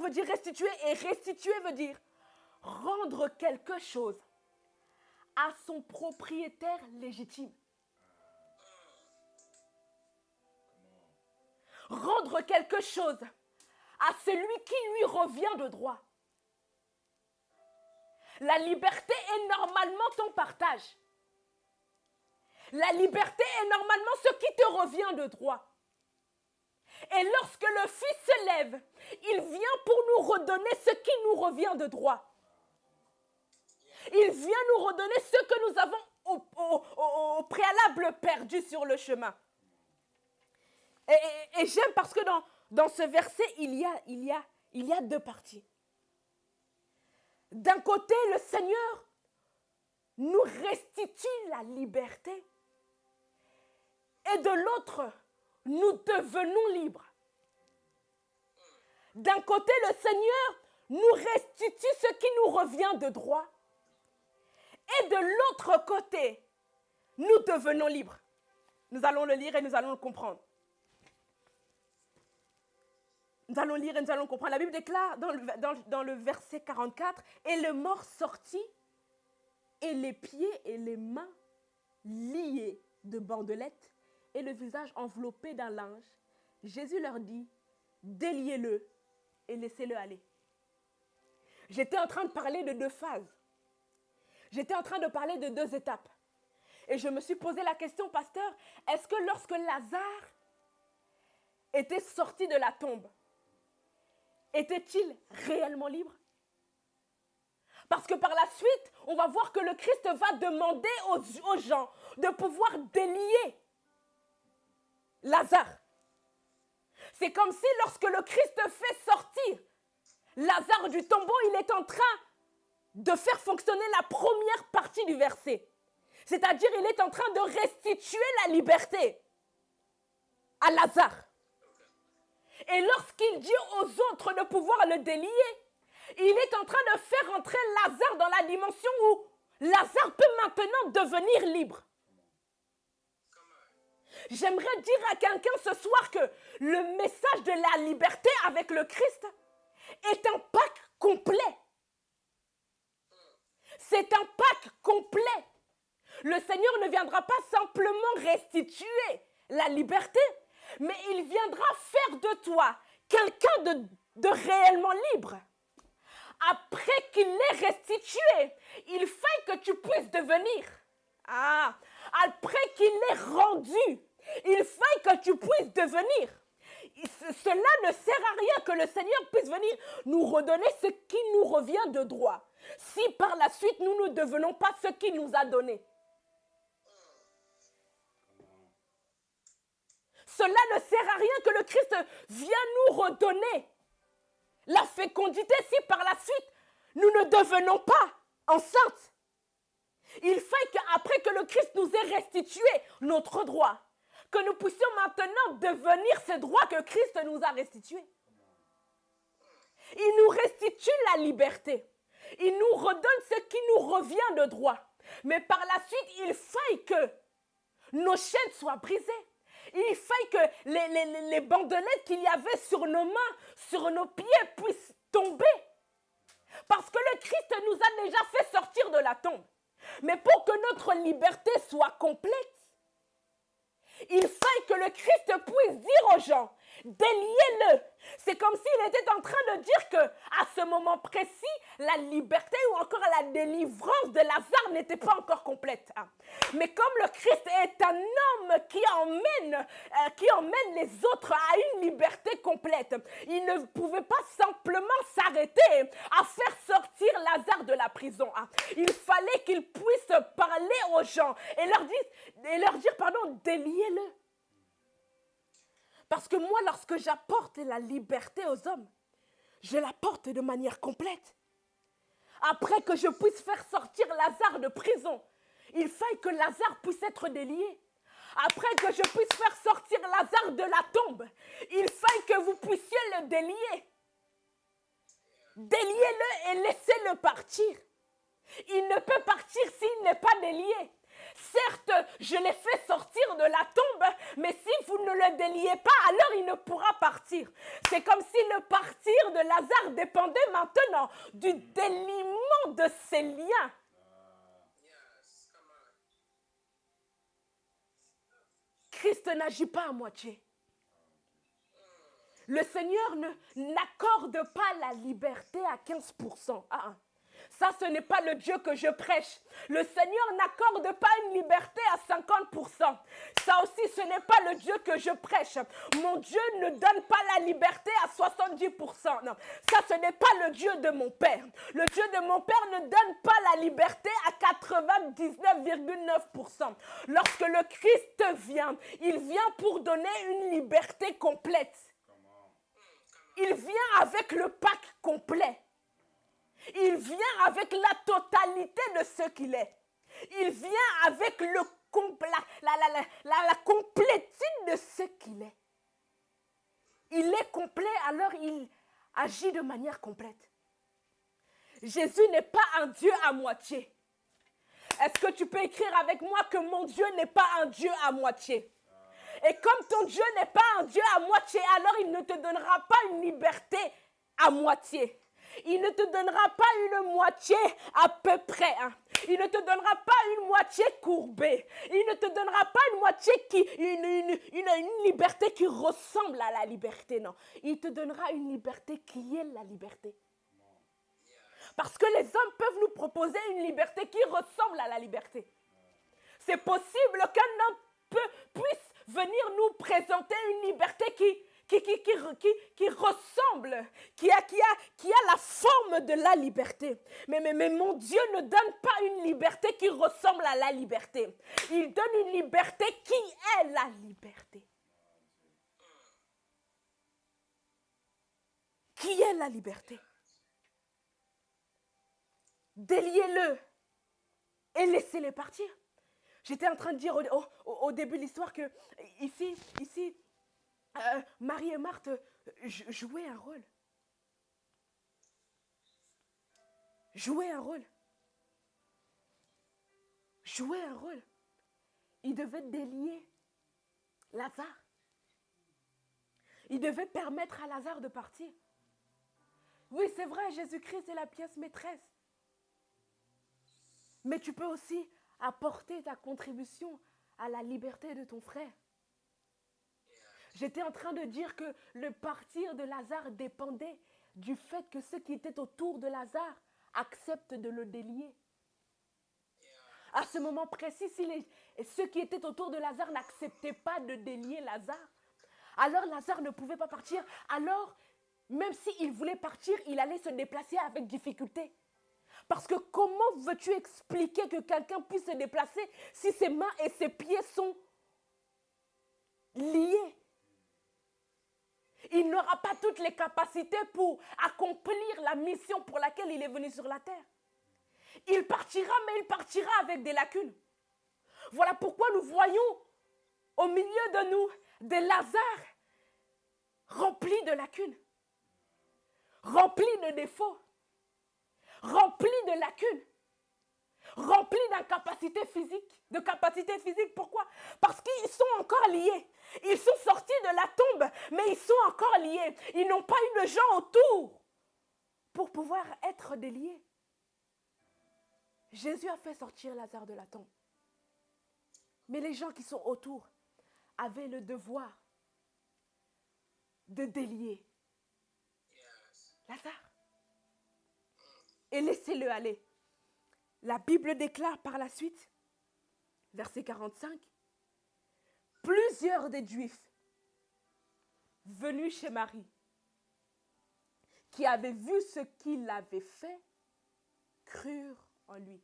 dire restituer, et restituer veut dire rendre quelque chose à son propriétaire légitime. Rendre quelque chose à celui qui lui revient de droit. La liberté est normalement ton partage. La liberté est normalement ce qui te revient de droit. Et lorsque le Fils se lève, il vient pour nous redonner ce qui nous revient de droit. Il vient nous redonner ce que nous avons au préalable perdu sur le chemin. Et j'aime parce que dans ce verset, il y a deux parties. D'un côté, le Seigneur nous restitue la liberté. Et de l'autre, nous devenons libres. D'un côté, le Seigneur nous restitue ce qui nous revient de droit. Et de l'autre côté, nous devenons libres. Nous allons le lire et nous allons le comprendre. Nous allons lire et nous allons comprendre. La Bible déclare dans le verset 44, « Et le mort sortit, et les pieds et les mains liés de bandelettes, et le visage enveloppé d'un linge. Jésus leur dit, déliez-le et laissez-le aller. » J'étais en train de parler de deux phases. J'étais en train de parler de deux étapes. Et je me suis posé la question, pasteur, est-ce que lorsque Lazare était sorti de la tombe, était-il réellement libre? Parce que par la suite, on va voir que le Christ va demander aux gens de pouvoir délier Lazare. C'est comme si lorsque le Christ fait sortir Lazare du tombeau, il est en train de faire fonctionner la première partie du verset. C'est-à-dire, il est en train de restituer la liberté à Lazare. Et lorsqu'il dit aux autres de pouvoir le délier, il est en train de faire entrer Lazare dans la dimension où Lazare peut maintenant devenir libre. J'aimerais dire à quelqu'un ce soir que le message de la liberté avec le Christ est un pack complet. C'est un pack complet. Le Seigneur ne viendra pas simplement restituer la liberté, mais il viendra faire de toi quelqu'un de réellement libre. Après qu'il l'ait restitué, il faut que tu puisses devenir. Après qu'il l'ait rendu, il faut que tu puisses devenir. Cela ne sert à rien que le Seigneur puisse venir nous redonner ce qui nous revient de droit, si par la suite nous ne devenons pas ce qu'il nous a donné. Cela ne sert à rien que le Christ vienne nous redonner la fécondité si par la suite nous ne devenons pas enceintes. Il faut qu'après que le Christ nous ait restitué notre droit, que nous puissions maintenant devenir ce droit que Christ nous a restitué. Il nous restitue la liberté. Il nous redonne ce qui nous revient de droit. Mais par la suite, il faut que nos chaînes soient brisées. Il faut que les bandelettes qu'il y avait sur nos mains, sur nos pieds, puissent tomber. Parce que le Christ nous a déjà fait sortir de la tombe. Mais pour que notre liberté soit complète, il faut que le Christ puisse dire aux gens, déliez-le. C'est comme s'il était en train de dire que à ce moment précis, la liberté ou encore la délivrance de Lazare n'était pas encore complète. Mais comme le Christ est un homme qui emmène les autres à une liberté complète, il ne pouvait pas simplement s'arrêter à faire sortir Lazare de la prison. Il fallait qu'il puisse parler aux gens et leur dire, déliez-le. Parce que moi, lorsque j'apporte la liberté aux hommes, je la porte de manière complète. Après que je puisse faire sortir Lazare de prison, il faille que Lazare puisse être délié. Après que je puisse faire sortir Lazare de la tombe, il faille que vous puissiez le délier. Déliez-le et laissez-le partir. Il ne peut partir s'il n'est pas délié. Certes, je l'ai fait sortir de la tombe, mais si vous ne le déliez pas, alors il ne pourra partir. C'est comme si le partir de Lazare dépendait maintenant du déliement de ses liens. Christ n'agit pas à moitié. Le Seigneur n'accorde pas la liberté à 15%. Ça, ce n'est pas le Dieu que je prêche. Le Seigneur n'accorde pas une liberté à 50%. Ça aussi, ce n'est pas le Dieu que je prêche. Mon Dieu ne donne pas la liberté à 70%. Non, ça, ce n'est pas le Dieu de mon Père. Le Dieu de mon Père ne donne pas la liberté à 99,9%. Lorsque le Christ vient, il vient pour donner une liberté complète. Il vient avec le pack complet. Il vient avec la totalité de ce qu'il est. Il vient avec la complétude de ce qu'il est. Il est complet, alors il agit de manière complète. Jésus n'est pas un Dieu à moitié. Est-ce que tu peux écrire avec moi que mon Dieu n'est pas un Dieu à moitié? Et comme ton Dieu n'est pas un Dieu à moitié, alors il ne te donnera pas une liberté à moitié. Il ne te donnera pas une moitié à peu près. Il ne te donnera pas une moitié courbée. Il ne te donnera pas une moitié une liberté qui ressemble à la liberté. Non. Il te donnera une liberté qui est la liberté. Parce que les hommes peuvent nous proposer une liberté qui ressemble à la liberté. C'est possible qu'un homme puisse venir nous présenter une liberté qui ressemble, qui a la forme de la liberté. Mais mon Dieu ne donne pas une liberté qui ressemble à la liberté. Il donne une liberté qui est la liberté. Qui est la liberté? Déliez-le et laissez-les partir. J'étais en train de dire au début de l'histoire que ici, Marie et Marthe jouaient un rôle. Jouaient un rôle. Ils devaient délier Lazare. Ils devaient permettre à Lazare de partir. Oui, c'est vrai, Jésus-Christ est la pièce maîtresse. Mais tu peux aussi apporter ta contribution à la liberté de ton frère. J'étais en train de dire que le partir de Lazare dépendait du fait que ceux qui étaient autour de Lazare acceptent de le délier. À ce moment précis, si ceux qui étaient autour de Lazare n'acceptaient pas de délier Lazare, alors Lazare ne pouvait pas partir. Alors, même s'il voulait partir, il allait se déplacer avec difficulté. Parce que comment veux-tu expliquer que quelqu'un puisse se déplacer si ses mains et ses pieds sont liés? Il n'aura pas toutes les capacités pour accomplir la mission pour laquelle il est venu sur la terre. Il partira, mais il partira avec des lacunes. Voilà pourquoi nous voyons au milieu de nous des Lazare remplis de lacunes, remplis de défauts, remplis de lacunes, remplis d'incapacités physiques. De capacités physiques, pourquoi? Parce qu'ils sont encore liés. Ils sont sortis de la tombe, mais ils sont encore liés. Ils n'ont pas eu de gens autour pour pouvoir être déliés. Jésus a fait sortir Lazare de la tombe. Mais les gens qui sont autour avaient le devoir de délier Lazare. Et laissez-le aller. La Bible déclare par la suite, verset 45, plusieurs des Juifs venus chez Marie, qui avaient vu ce qu'il avait fait, crurent en lui.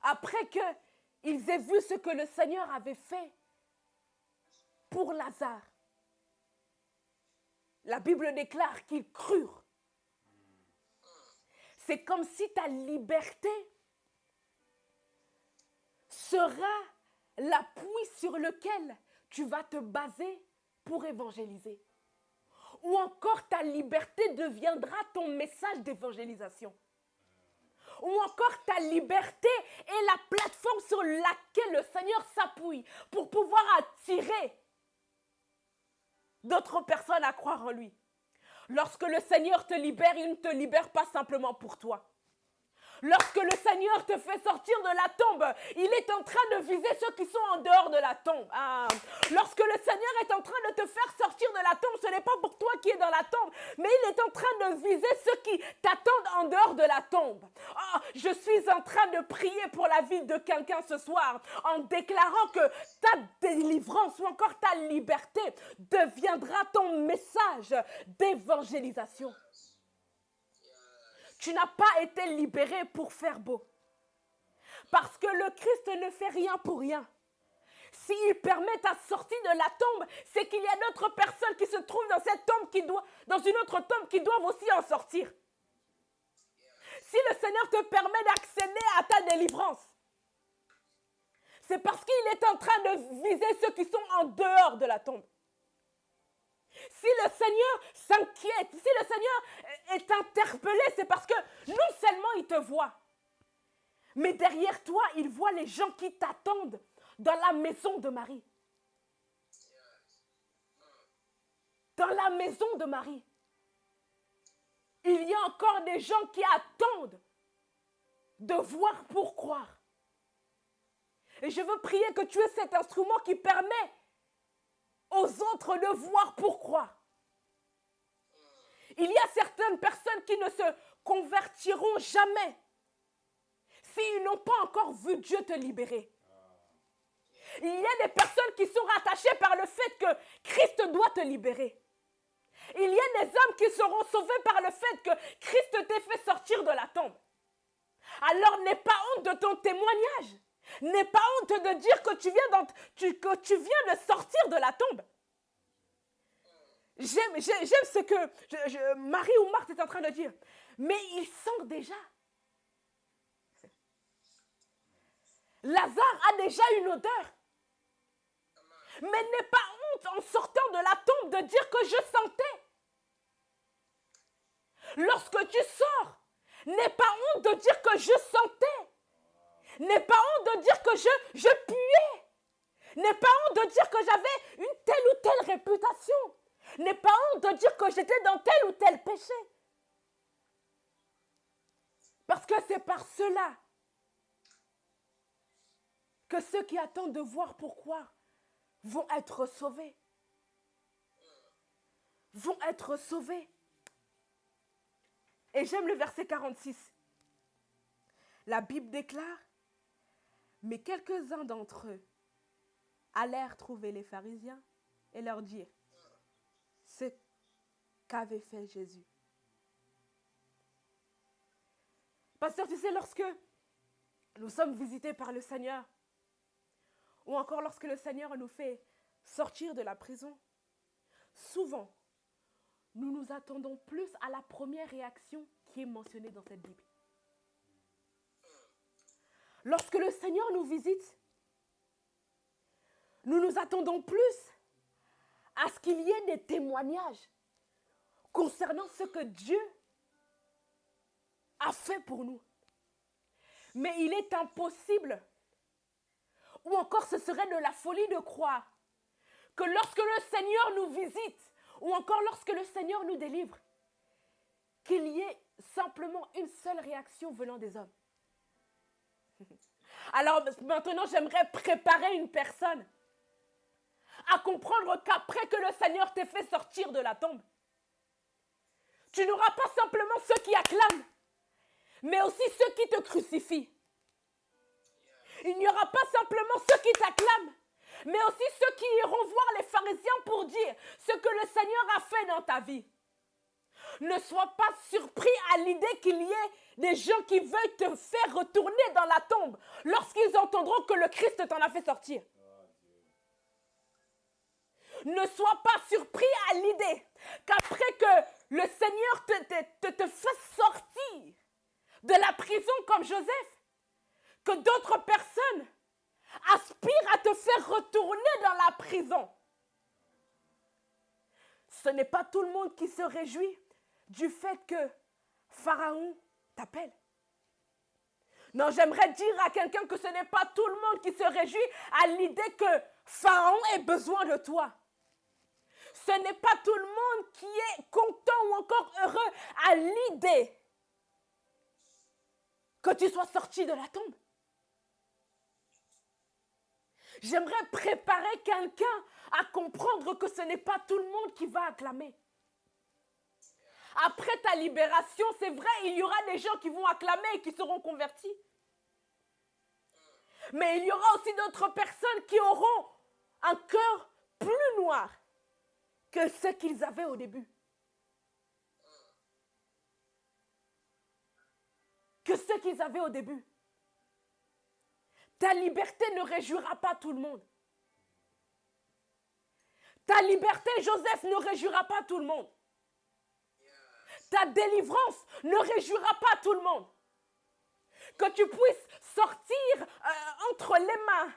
Après qu'ils aient vu ce que le Seigneur avait fait, pour Lazare, la Bible déclare qu'ils crurent. C'est comme si ta liberté sera l'appui sur lequel tu vas te baser pour évangéliser. Ou encore ta liberté deviendra ton message d'évangélisation. Ou encore ta liberté est la plateforme sur laquelle le Seigneur s'appuie pour pouvoir attirer d'autres personnes à croire en lui. Lorsque le Seigneur te libère, il ne te libère pas simplement pour toi. Lorsque le Seigneur te fait sortir de la tombe, il est en train de viser ceux qui sont en dehors de la tombe. Lorsque le Seigneur est en train de te faire sortir de la tombe, ce n'est pas pour toi qui es dans la tombe, mais il est en train de viser ceux qui t'attendent en dehors de la tombe. Je suis en train de prier pour la vie de quelqu'un ce soir en déclarant que ta délivrance ou encore ta liberté deviendra ton message d'évangélisation. Tu n'as pas été libéré pour faire beau. Parce que le Christ ne fait rien pour rien. S'il permet ta sortie de la tombe, c'est qu'il y a d'autres personnes qui se trouvent dans cette tombe dans une autre tombe qui doivent aussi en sortir. Si le Seigneur te permet d'accéder à ta délivrance, c'est parce qu'il est en train de viser ceux qui sont en dehors de la tombe. Si le Seigneur s'inquiète, si le Seigneur est interpellé, c'est parce que non seulement il te voit, mais derrière toi, il voit les gens qui t'attendent dans la maison de Marie. Dans la maison de Marie. Il y a encore des gens qui attendent de voir pour croire. Et je veux prier que tu aies cet instrument qui permet aux autres de voir pour croire. Il y a certaines personnes qui ne se convertiront jamais s'ils n'ont pas encore vu Dieu te libérer. Il y a des personnes qui sont rattachées par le fait que Christ doit te libérer. Il y a des hommes qui seront sauvés par le fait que Christ t'ait fait sortir de la tombe. Alors n'aie pas honte de ton témoignage. N'aie pas honte de dire que tu viens de sortir de la tombe. J'aime ce que Marie ou Marthe est en train de dire. Mais il sent déjà. Lazare a déjà une odeur. Mais n'aie pas honte en sortant de la tombe de dire que je sentais. Lorsque tu sors, n'aie pas honte de dire que je sentais. N'aie pas honte de dire que je puais. N'aie pas honte de dire que j'avais une telle ou telle réputation. N'aie pas honte de dire que j'étais dans tel ou tel péché. Parce que c'est par cela que ceux qui attendent de voir pour croire vont être sauvés. Vont être sauvés. Et j'aime le verset 46. La Bible déclare, mais quelques-uns d'entre eux allèrent trouver les pharisiens et leur dire ce qu'avait fait Jésus. Pasteur, tu sais, lorsque nous sommes visités par le Seigneur, ou encore lorsque le Seigneur nous fait sortir de la prison, souvent, nous nous attendons plus à la première réaction qui est mentionnée dans cette Bible. Lorsque le Seigneur nous visite, nous nous attendons plus à ce qu'il y ait des témoignages concernant ce que Dieu a fait pour nous. Mais il est impossible, ou encore ce serait de la folie de croire, que lorsque le Seigneur nous visite, ou encore lorsque le Seigneur nous délivre, qu'il y ait simplement une seule réaction venant des hommes. Alors maintenant, j'aimerais préparer une personne à comprendre qu'après que le Seigneur t'ait fait sortir de la tombe, tu n'auras pas simplement ceux qui acclament, mais aussi ceux qui te crucifient. Il n'y aura pas simplement ceux qui t'acclament, mais aussi ceux qui iront voir les pharisiens pour dire ce que le Seigneur a fait dans ta vie. Ne sois pas surpris à l'idée qu'il y ait des gens qui veulent te faire retourner dans la tombe lorsqu'ils entendront que le Christ t'en a fait sortir. Ne sois pas surpris à l'idée qu'après que le Seigneur te fasse sortir de la prison comme Joseph, que d'autres personnes aspirent à te faire retourner dans la prison. Ce n'est pas tout le monde qui se réjouit du fait que Pharaon t'appelle. Non, j'aimerais dire à quelqu'un que ce n'est pas tout le monde qui se réjouit à l'idée que Pharaon ait besoin de toi. Ce n'est pas tout le monde qui est content ou encore heureux à l'idée que tu sois sorti de la tombe. J'aimerais préparer quelqu'un à comprendre que ce n'est pas tout le monde qui va acclamer. Après ta libération, c'est vrai, il y aura des gens qui vont acclamer et qui seront convertis. Mais il y aura aussi d'autres personnes qui auront un cœur plus noir que ce qu'ils avaient au début. Que ce qu'ils avaient au début. Ta liberté ne réjouira pas tout le monde. Ta liberté, Joseph, ne réjouira pas tout le monde. Ta délivrance ne réjouira pas tout le monde. Que tu puisses sortir entre les mains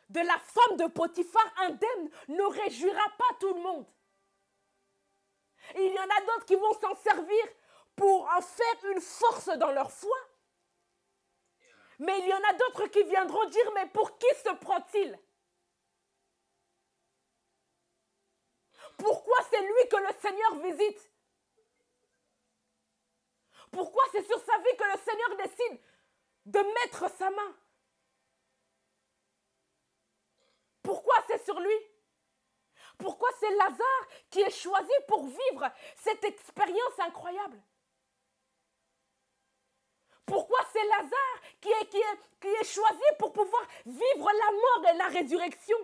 de la femme de Potiphar indemne ne réjouira pas tout le monde. Et il y en a d'autres qui vont s'en servir pour en faire une force dans leur foi. Mais il y en a d'autres qui viendront dire, mais pour qui se prend-il? Pourquoi c'est lui que le Seigneur visite? Pourquoi c'est sur sa vie que le Seigneur décide de mettre sa main? Pourquoi c'est sur lui? Pourquoi c'est Lazare qui est choisi pour vivre cette expérience incroyable? Pourquoi c'est Lazare qui est choisi pour pouvoir vivre la mort et la résurrection?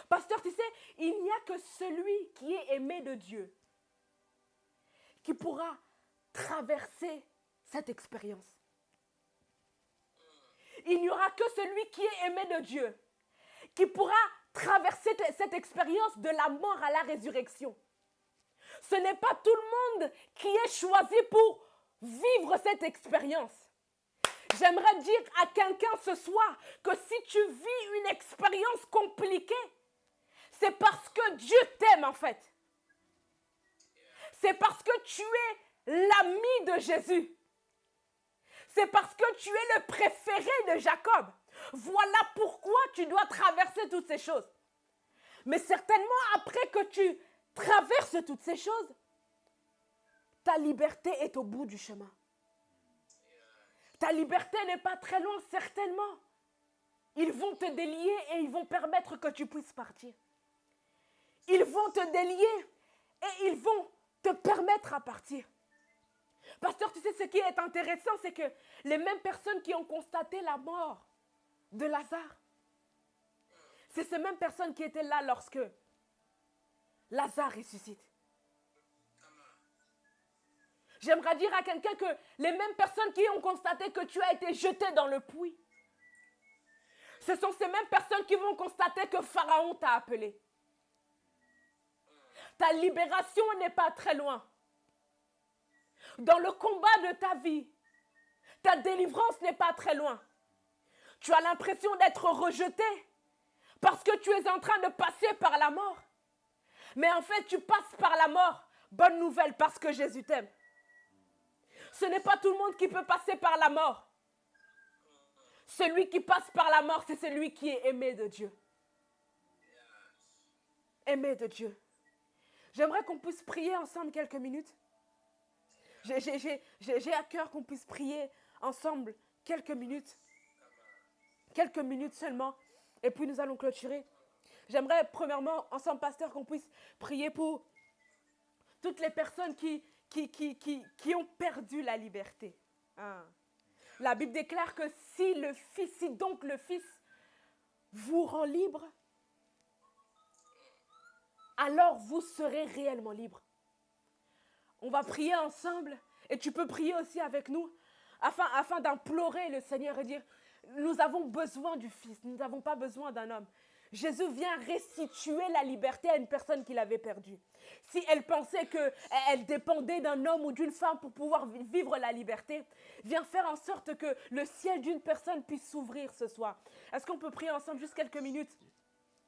Pasteur, tu sais, il n'y a que celui qui est aimé de Dieu qui pourra traverser cette expérience. Il n'y aura que celui qui est aimé de Dieu qui pourra traverser cette expérience de la mort à la résurrection. Ce n'est pas tout le monde qui est choisi pour vivre cette expérience. J'aimerais dire à quelqu'un ce soir que si tu vis une expérience compliquée, c'est parce que Dieu t'aime en fait. C'est parce que tu es l'ami de Jésus. C'est parce que tu es le préféré de Jacob. Voilà pourquoi tu dois traverser toutes ces choses. Mais certainement après que tu traverses toutes ces choses, ta liberté est au bout du chemin. Ta liberté n'est pas très loin, certainement. Ils vont te délier et ils vont permettre que tu puisses partir. Ils vont te délier et ils vont te permettre à partir. Pasteur, tu sais ce qui est intéressant, c'est que les mêmes personnes qui ont constaté la mort de Lazare, c'est ces mêmes personnes qui étaient là lorsque Lazare ressuscite. J'aimerais dire à quelqu'un que les mêmes personnes qui ont constaté que tu as été jeté dans le puits, ce sont ces mêmes personnes qui vont constater que Pharaon t'a appelé. Ta libération n'est pas très loin. Dans le combat de ta vie, ta délivrance n'est pas très loin. Tu as l'impression d'être rejeté parce que tu es en train de passer par la mort. Mais en fait, tu passes par la mort. Bonne nouvelle, parce que Jésus t'aime. Ce n'est pas tout le monde qui peut passer par la mort. Celui qui passe par la mort, c'est celui qui est aimé de Dieu. Aimé de Dieu. J'aimerais qu'on puisse prier ensemble quelques minutes. J'ai à cœur qu'on puisse prier ensemble quelques minutes. Quelques minutes seulement. Et puis nous allons clôturer. J'aimerais premièrement, ensemble, pasteur, qu'on puisse prier pour toutes les personnes qui ont perdu la liberté. Hein. La Bible déclare que si donc le Fils vous rend libre, alors vous serez réellement libre. On va prier ensemble et tu peux prier aussi avec nous afin d'implorer le Seigneur et dire, nous avons besoin du Fils, nous n'avons pas besoin d'un homme. Jésus vient restituer la liberté à une personne qui l'avait perdue. Si elle pensait qu'elle dépendait d'un homme ou d'une femme pour pouvoir vivre la liberté, viens faire en sorte que le ciel d'une personne puisse s'ouvrir ce soir. Est-ce qu'on peut prier ensemble juste quelques minutes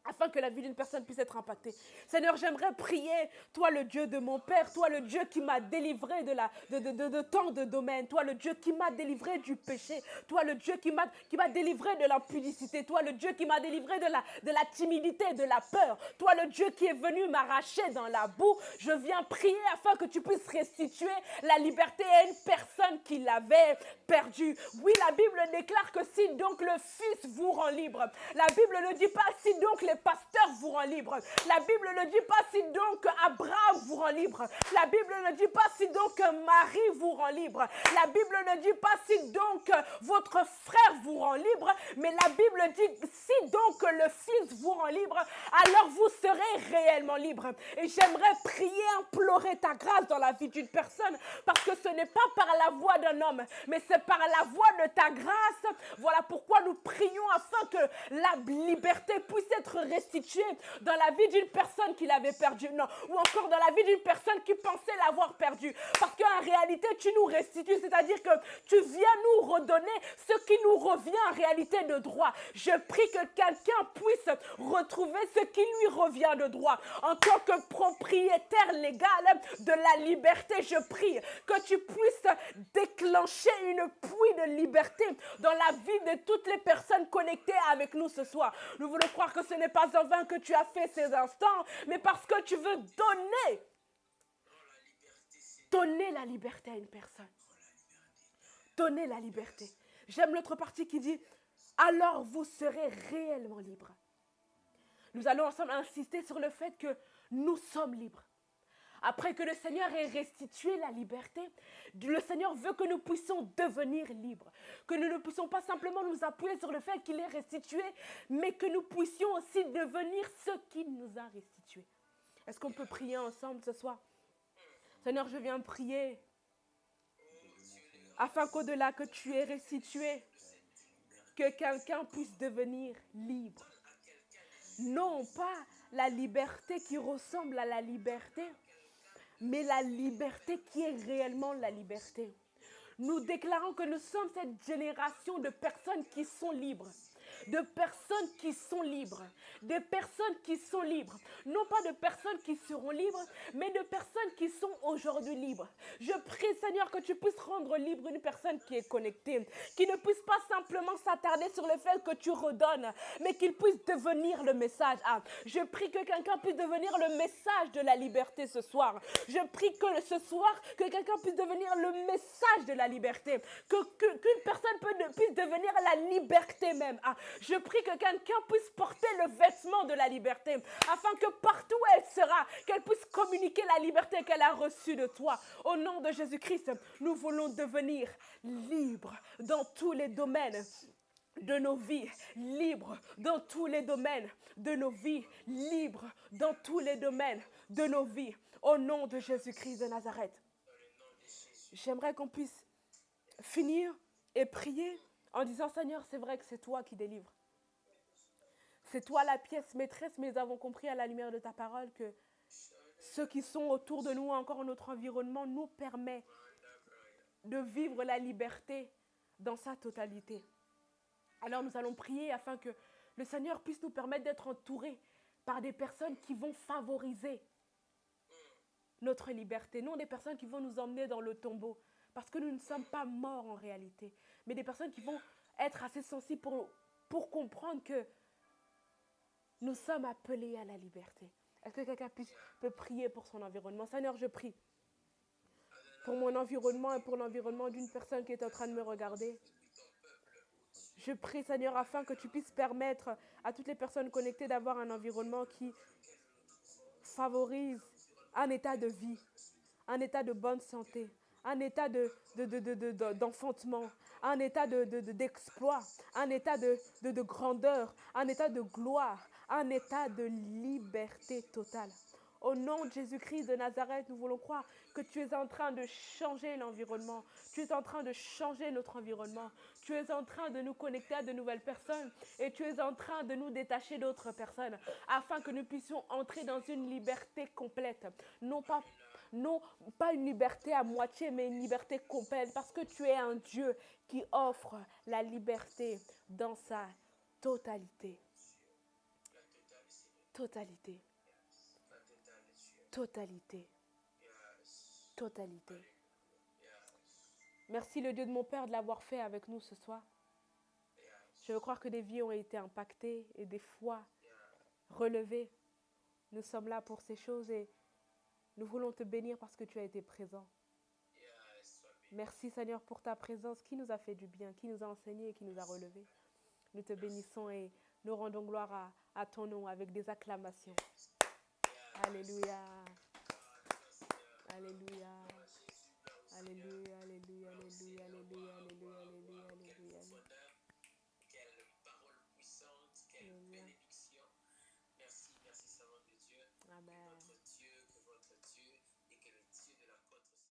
afin que la vie d'une personne puisse être impactée? Seigneur, j'aimerais prier, toi le Dieu de mon Père, toi le Dieu qui m'a délivré de tant de domaines, toi le Dieu qui m'a délivré du péché, toi le Dieu qui m'a délivré de l'impudicité, toi le Dieu qui m'a délivré de la timidité, de la peur, toi le Dieu qui est venu m'arracher dans la boue. Je viens prier afin que tu puisses restituer la liberté à une personne qui l'avait perdue. Oui, la Bible déclare que si donc le Fils vous rend libre, la Bible ne dit pas si donc les pasteurs vous rend libre. La Bible ne dit pas si donc Abraham vous rend libre. La Bible ne dit pas si donc Marie vous rend libre. La Bible ne dit pas si donc votre frère vous rend libre. Mais la Bible dit si donc le Fils vous rend libre, alors vous serez réellement libre. Et j'aimerais prier, implorer ta grâce dans la vie d'une personne, parce que ce n'est pas par la voix d'un homme, mais c'est par la voix de ta grâce. Voilà pourquoi nous prions afin que la liberté puisse être restituée dans la vie d'une personne qui l'avait perdue, non, ou encore dans la vie d'une personne qui pensait l'avoir perdue. Parce qu'en réalité, tu nous restitues, c'est-à-dire que tu viens nous redonner ce qui nous revient en réalité de droit. Je prie que quelqu'un puisse retrouver ce qui lui revient de droit. En tant que propriétaire légal de la liberté, je prie que tu puisses déclencher une pluie de liberté dans la vie de toutes les personnes connectées avec nous ce soir. Nous voulons croire que ce n'est pas en vain que tu as fait ces instants, mais parce que tu veux donner la liberté à une personne. Donner la liberté. J'aime l'autre partie qui dit « Alors vous serez réellement libres ». Nous allons ensemble insister sur le fait que nous sommes libres. Après que le Seigneur ait restitué la liberté, le Seigneur veut que nous puissions devenir libres. Que nous ne puissions pas simplement nous appuyer sur le fait qu'il est restitué, mais que nous puissions aussi devenir ce qu'il nous a restitué. Est-ce qu'on peut prier ensemble ce soir? Seigneur, je viens prier afin qu'au-delà que tu aies restitué, que quelqu'un puisse devenir libre. Non pas la liberté qui ressemble à la liberté, mais la liberté qui est réellement la liberté. Nous déclarons que nous sommes cette génération de personnes qui sont libres. De personnes qui sont libres. Des personnes qui sont libres. Non pas de personnes qui seront libres, mais de personnes qui sont aujourd'hui libres. Je prie, Seigneur, que tu puisses rendre libre une personne qui est connectée, qui ne puisse pas simplement s'attarder sur le fait que tu redonnes, mais qu'il puisse devenir le message. Je prie que quelqu'un puisse devenir le message de la liberté ce soir. Je prie que ce soir, que quelqu'un puisse devenir le message de la liberté. Qu'une personne puisse devenir la liberté même. Je prie que quelqu'un puisse porter le vêtement de la liberté, afin que partout où elle sera, qu'elle puisse communiquer la liberté qu'elle a reçue de toi. Au nom de Jésus-Christ, nous voulons devenir libres dans tous les domaines de nos vies, libres dans tous les domaines de nos vies, libres dans tous les domaines de nos vies. Au nom de Jésus-Christ de Nazareth. J'aimerais qu'on puisse finir et prier en disant, Seigneur, c'est vrai que c'est toi qui délivres. C'est toi la pièce maîtresse, mais nous avons compris à la lumière de ta parole que ceux qui sont autour de nous, encore notre environnement, nous permet de vivre la liberté dans sa totalité. Alors nous allons prier afin que le Seigneur puisse nous permettre d'être entourés par des personnes qui vont favoriser notre liberté, non des personnes qui vont nous emmener dans le tombeau, parce que nous ne sommes pas morts en réalité, mais des personnes qui vont être assez sensibles pour comprendre que nous sommes appelés à la liberté. Est-ce que quelqu'un peut prier pour son environnement? Seigneur, je prie pour mon environnement et pour l'environnement d'une personne qui est en train de me regarder. Je prie, Seigneur, afin que tu puisses permettre à toutes les personnes connectées d'avoir un environnement qui favorise un état de vie, un état de bonne santé, un état d'enfantement, un état d'exploit, un état de grandeur, un état de gloire, un état de liberté totale. Au nom de Jésus-Christ de Nazareth, nous voulons croire que tu es en train de changer l'environnement. Tu es en train de changer notre environnement. Tu es en train de nous connecter à de nouvelles personnes et tu es en train de nous détacher d'autres personnes afin que nous puissions entrer dans une liberté complète. Non, pas une liberté à moitié, mais une liberté complète parce que tu es un Dieu qui offre la liberté dans sa totalité. Totalité. Totalité. Totalité. Merci le Dieu de mon Père de l'avoir fait avec nous ce soir. Je veux croire que des vies ont été impactées et des foi relevées. Nous sommes là pour ces choses et nous voulons te bénir parce que tu as été présent. Merci Seigneur pour ta présence qui nous a fait du bien, qui nous a enseigné et qui nous a relevés. Nous te bénissons et nous rendons gloire à ton nom avec des acclamations. Alléluia. Alléluia. Alléluia, alléluia, alléluia,